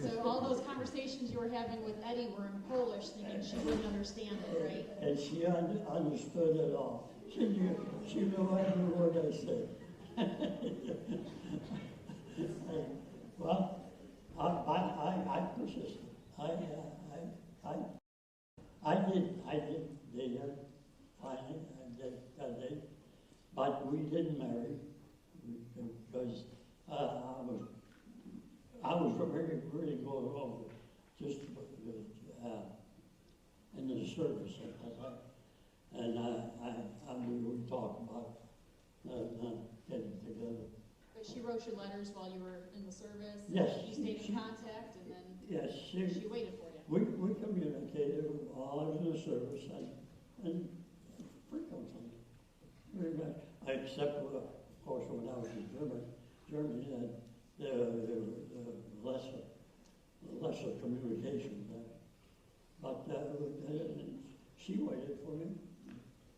So all those conversations you were having with Eddie were in Polish, thinking she wouldn't understand it, right? And she understood it all. She knew every word I said. Well, I persisted. I did date her, finally, that day, but we didn't marry because I was really going over just in the service at that time, and we would talk about not getting together. But she wrote you letters while you were in the service? Yes. You stayed in contact, and then Yes, she waited for you? we communicated while I was in the service and frequently, very much. Except, of course, when I was in Germany, there was lesser communication there. But she waited for me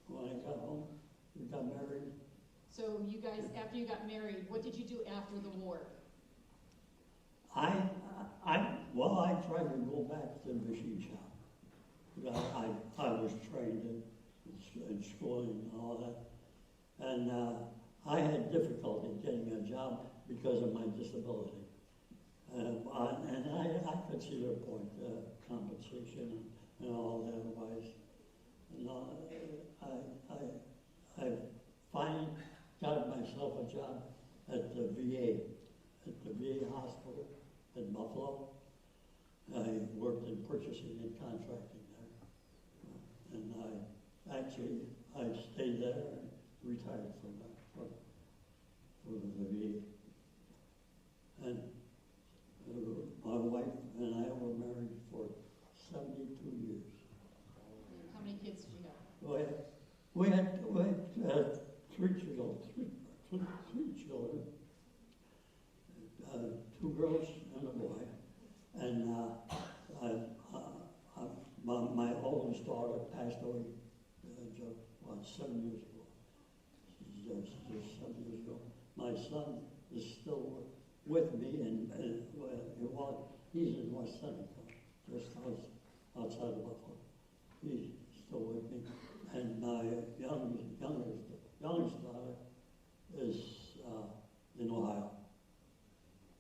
when I got home. We got married. So you guys, after you got married, what did you do after the war? I tried to go back to the machine shop. I was trained in schooling and all that. And I had difficulty getting a job because of my disability. And I could see their point, compensation and all that wise. And I finally got myself a job at the VA hospital in Buffalo. I worked in purchasing and contracting there. And I stayed there and retired from that, for the VA. And my wife and I were married for 72 years. We had three children, two girls and a boy. And my oldest daughter passed away just 7 years ago. She's just 7 years ago. My son is still with me, and he's in West Seneca, just outside of Buffalo. He's still with me. And my youngest daughter is in Ohio.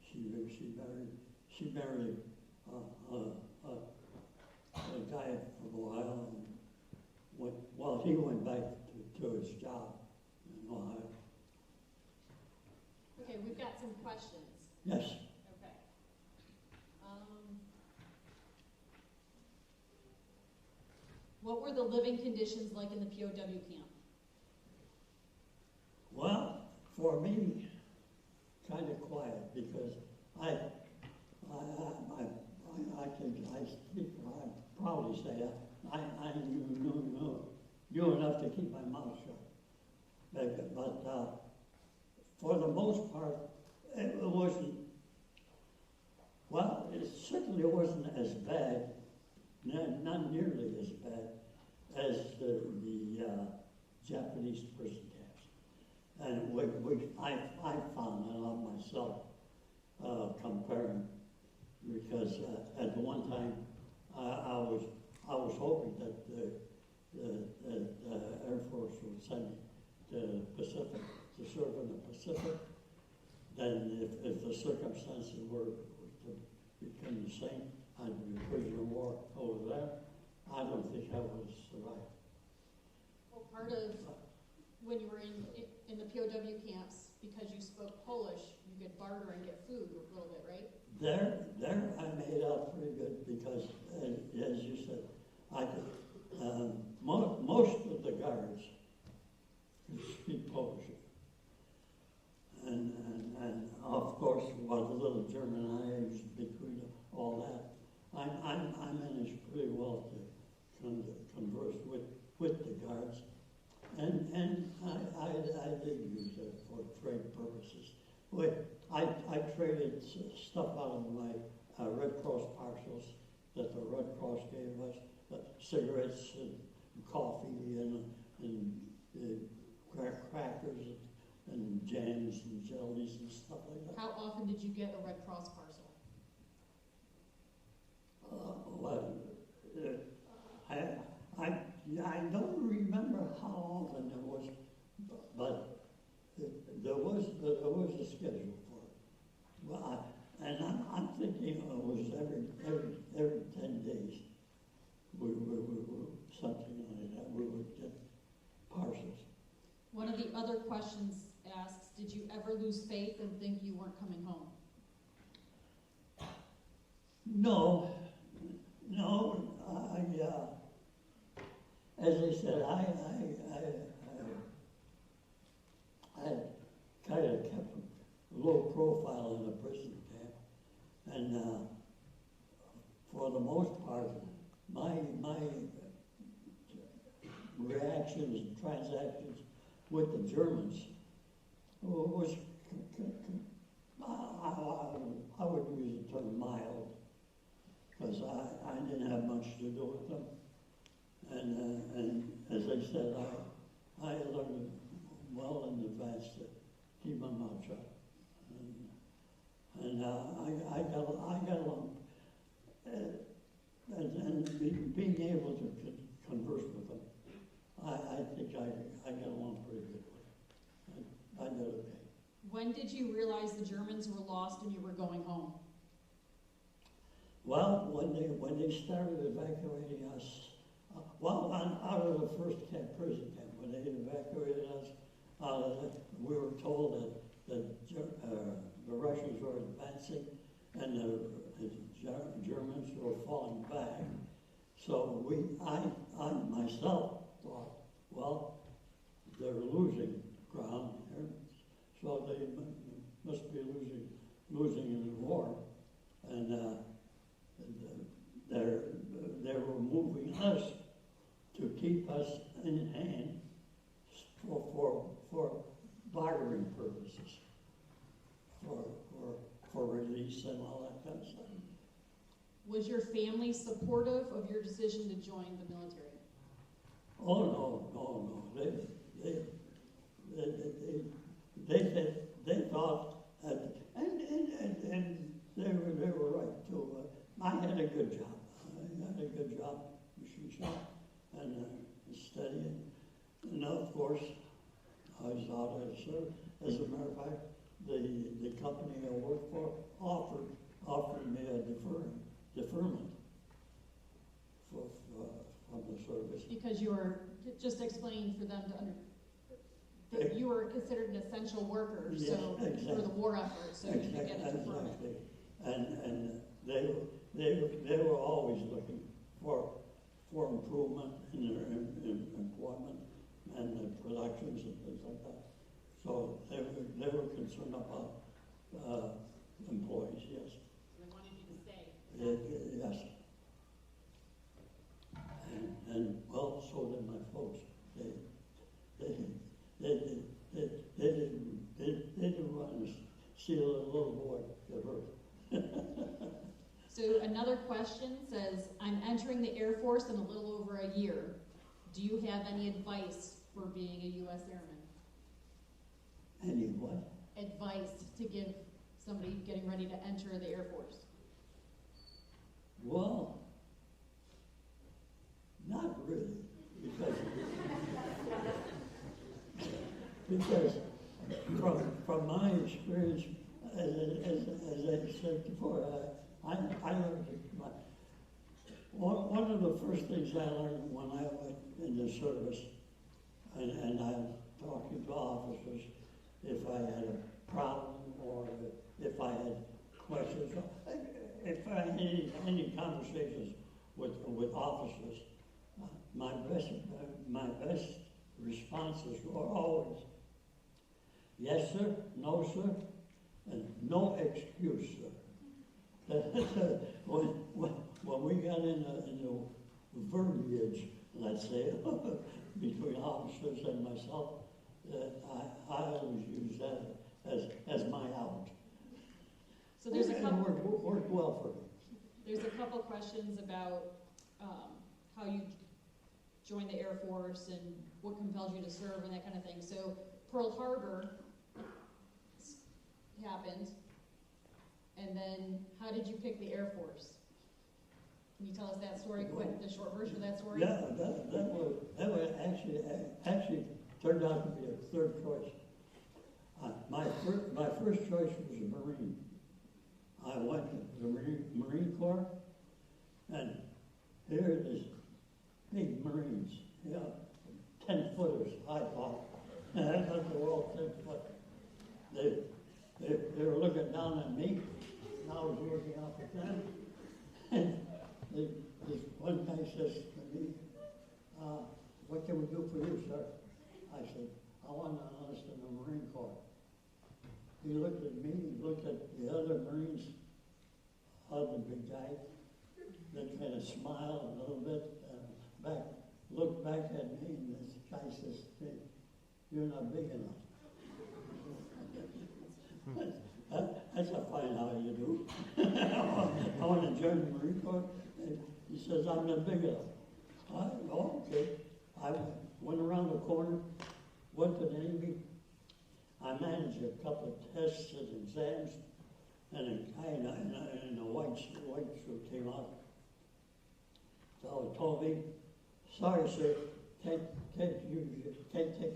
She married a guy from Ohio, and he went back to his job in Ohio. Okay, we've got some questions. Yes. Okay. What were the living conditions like in the POW camp? Well, for me, kind of quiet, because I proudly say I knew enough to keep my mouth shut. But for the most part, it wasn't. Well, it certainly wasn't as bad, not nearly as bad as the Japanese prison camps. And I found that out myself, comparing, because at one time I was hoping that the Air Force would send me to the Pacific, to serve in the Pacific. Then if the circumstances were to become the same, I'd be a prisoner of war over there. I don't think I would have survived. Well, part of when you were in the POW camps, because you spoke Polish, you could barter and get food a little bit, right? There I made out pretty good, because, as you said, I could, most of the guards could speak Polish. And of course, what little German I used between all that, I managed pretty well to converse with the guards. And I did use it for trade purposes. I traded stuff out of my Red Cross parcels that the Red Cross gave us, cigarettes and coffee and crackers and jams and jellies and stuff like that. How often did you get a Red Cross parcel? I don't remember how often there was, but there was a schedule for it. Well, I'm thinking it was every 10 days. We something like that. We would get parcels. One of the other questions asks, did you ever lose faith and think you weren't coming home? No. As I said, I kind of kept a low profile in the prison camp, and for the most part, my reactions and transactions with the Germans was, I would use the term mild, because I didn't have much to do with them. And as I said, I learned well in advance to keep my mouth shut. And I got along, and being able to converse with them, I think I got along pretty good with them. I did okay. When did you realize the Germans were lost and you were going home? Well, when they started evacuating us, out of the first prison camp, when they evacuated us out of it, we were told that the Russians were advancing and the Germans were falling back. So I myself thought, well, they're losing ground here, so they must be losing in the war, and they were moving us to keep us in hand for bartering purposes, for release and all that kind of stuff. Was your family supportive of your decision to join the military? Oh, no. They thought, and they were right too. I had a good job. Machine shop, and studying. And of course, I was out of service. As a matter of fact, the company I worked for offered me a deferment from the service. Because you were, just explain for them to that you were considered an essential worker, Yes, so exactly. for the war effort, so you could get a deferment. Exactly. And they were always looking for improvement in their employment and the productions and things like that. So they were concerned about employees, yes. So they wanted you to stay. Yes. And well, so did my folks. They didn't want to see a little boy get hurt. So another question says, I'm entering the Air Force in a little over a year. Do you have any advice for being a U.S. Airman? Any what? Advice to give somebody getting ready to enter the Air Force? Well, not really, because from my experience, as I said before, I learned one of the first things I learned when I went in the service, and I'm talking to officers, if I had a problem or if I had questions, if I had any conversations with officers, my best responses were always, yes sir, no sir, and no excuse sir. When we got in the verbiage, let's say, between officers and myself, I always use that as my out. So there's a It couple. worked well for me. There's a couple questions about how you joined the Air Force and what compelled you to serve and that kind of thing. So Pearl Harbor happened, and then how did you pick the Air Force? Can you tell us that story quick, the short version of that story? Yeah, that was actually turned out to be a third choice. My first choice was a Marine. I went to the Marine Corps, and here it is, big Marines, 10-footers, high pop. I thought they were all 10 foot. They were looking down at me, and I was looking up at them. And this one guy says to me, what can we do for you, sir? I said, I want to enlist in the Marine Corps. He looked at me, he looked at the other Marines, other big guy, then kind of smiled a little bit, looked back at me, and this guy says to me, you're not big enough. That's a fine how you do. I want to join the Marine Corps, and he says, I'm not big enough. Okay. I went around the corner, went to the Navy. I managed a couple of tests and exams, and a guy in a white suit came out. So he told me, sorry sir, can't take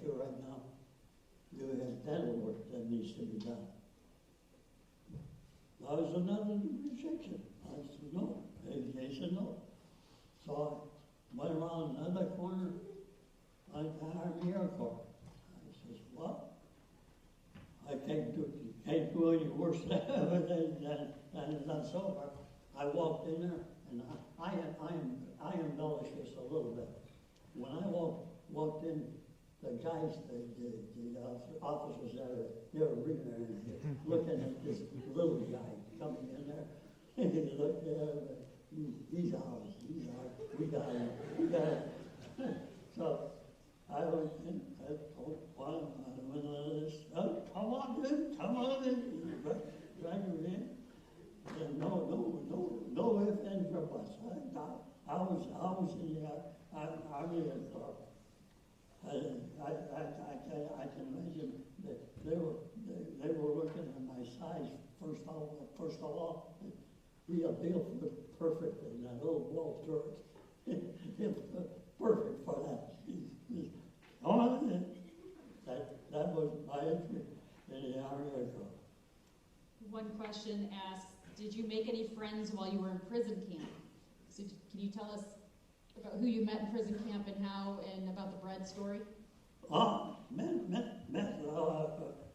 you right now. You have dental work that needs to be done. That was another rejection. I said no. They said no. So I went around another corner, like the Army Air Corps. I says, well, I can't do any worse than so far. I walked in there, and I embellish this a little bit. When I walked in, the guys, the officers they were reading there and looking at this little guy coming in there. And they looked at him, he's ours, we got him. So I went in, come on in, come on in. Drag her in. And no ifs, ands, or buts. I was in the army and I can imagine that they were looking at my size first of all. He built perfect in that little wall turret. It was perfect for that. Come on in. That was my entry in the army. One question asks, did you make any friends while you were in prison camp? So can you tell us about who you met in prison camp and how, and about the bread story?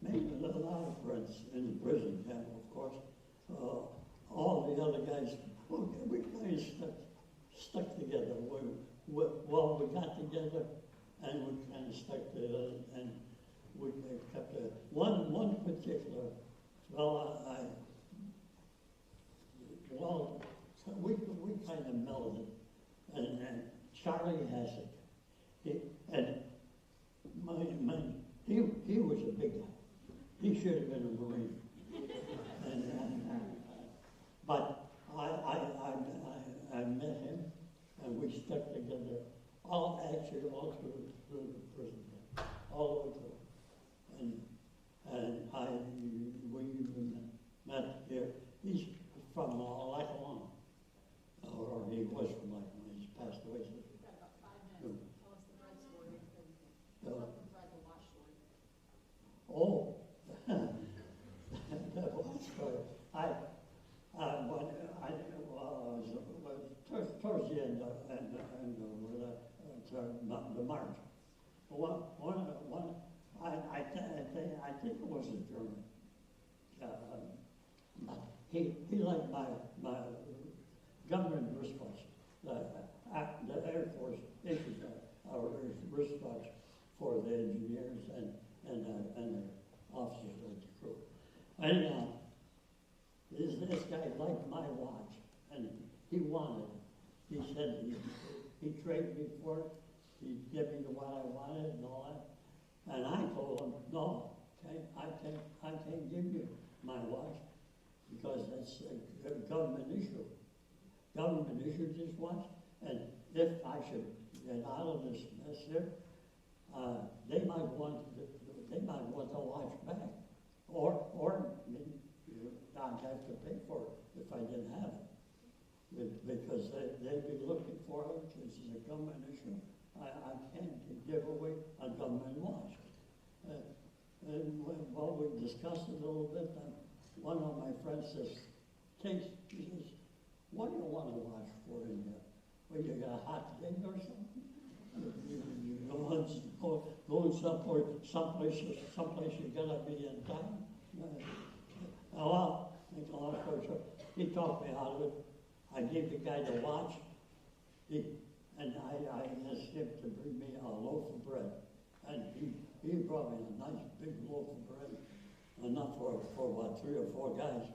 Made a lot of friends in the prison camp, of course. All the other guys, we kind of stuck together. We got together and we kind of stuck together, and we kept one particular fellow. So we kind of melded, and Charlie Hassett, he was a big guy. He should have been a Marine, but I met him, and we stuck together all through the prison camp, all the way through, and we even met here. He's from Lackawanna, or he was from Lackawanna. He's passed away. We've got about 5 minutes. Tell us the bread story. The bread, the wash story. Oh, that was story. Towards the end the march. I think it was a German. He liked my government wristwatch. The Air Force issued our wristwatch for the engineers and the officers of the crew. Anyhow, this guy liked my watch, and he wanted it. He said he traded me for it. He'd give me what I wanted and all that. And I told him, no, okay, I can't give you my watch because that's a government issue. Government issued this watch, and if I should get out of this mess here, they might want the watch back, or I'd have to pay for it if I didn't have it, because they'd be looking for it. This is a government issue. I can't give away a government watch. And well, we discussed it a little bit. One of my friends says, he says, what do you want to watch for in here? Well, you got a hot day or something? You going someplace you gotta be in time? Well, make a long story short, he talked me out of it. I gave the guy the watch, and I asked him to bring me a loaf of bread. And he brought me a nice big loaf of bread, enough for about 3 or 4 guys.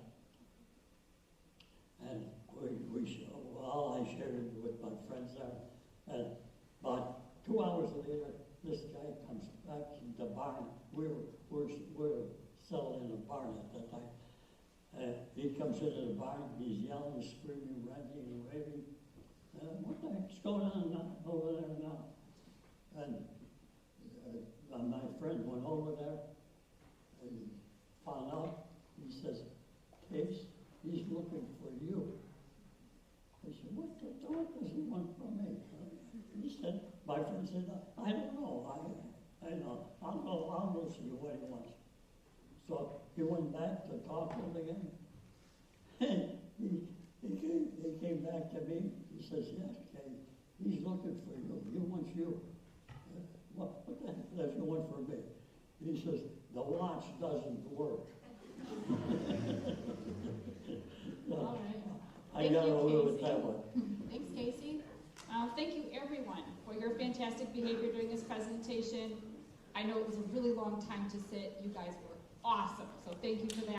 And I shared it with my friends there. And about 2 hours later, this guy comes back to the barn. We were selling in a barn at that time. He comes into the barn, he's yelling, screaming, ranting, and raving. What the heck's going on over there now? And my friend went over there and found out. He says, Case, he's looking for you. I said, what does he want from me? He said, my friend said, I don't know. I know. I'll go see what he wants. So he went back to talk to him again. And he came back to me. He says, yes, Kay, he's looking for you. He wants you. What the heck does he want from me? He says, the watch doesn't work. All right. I got away with that one. Thanks, Casey. Thank you, everyone, for your fantastic behavior during this presentation. I know it was a really long time to sit. You guys were awesome, so thank you for that.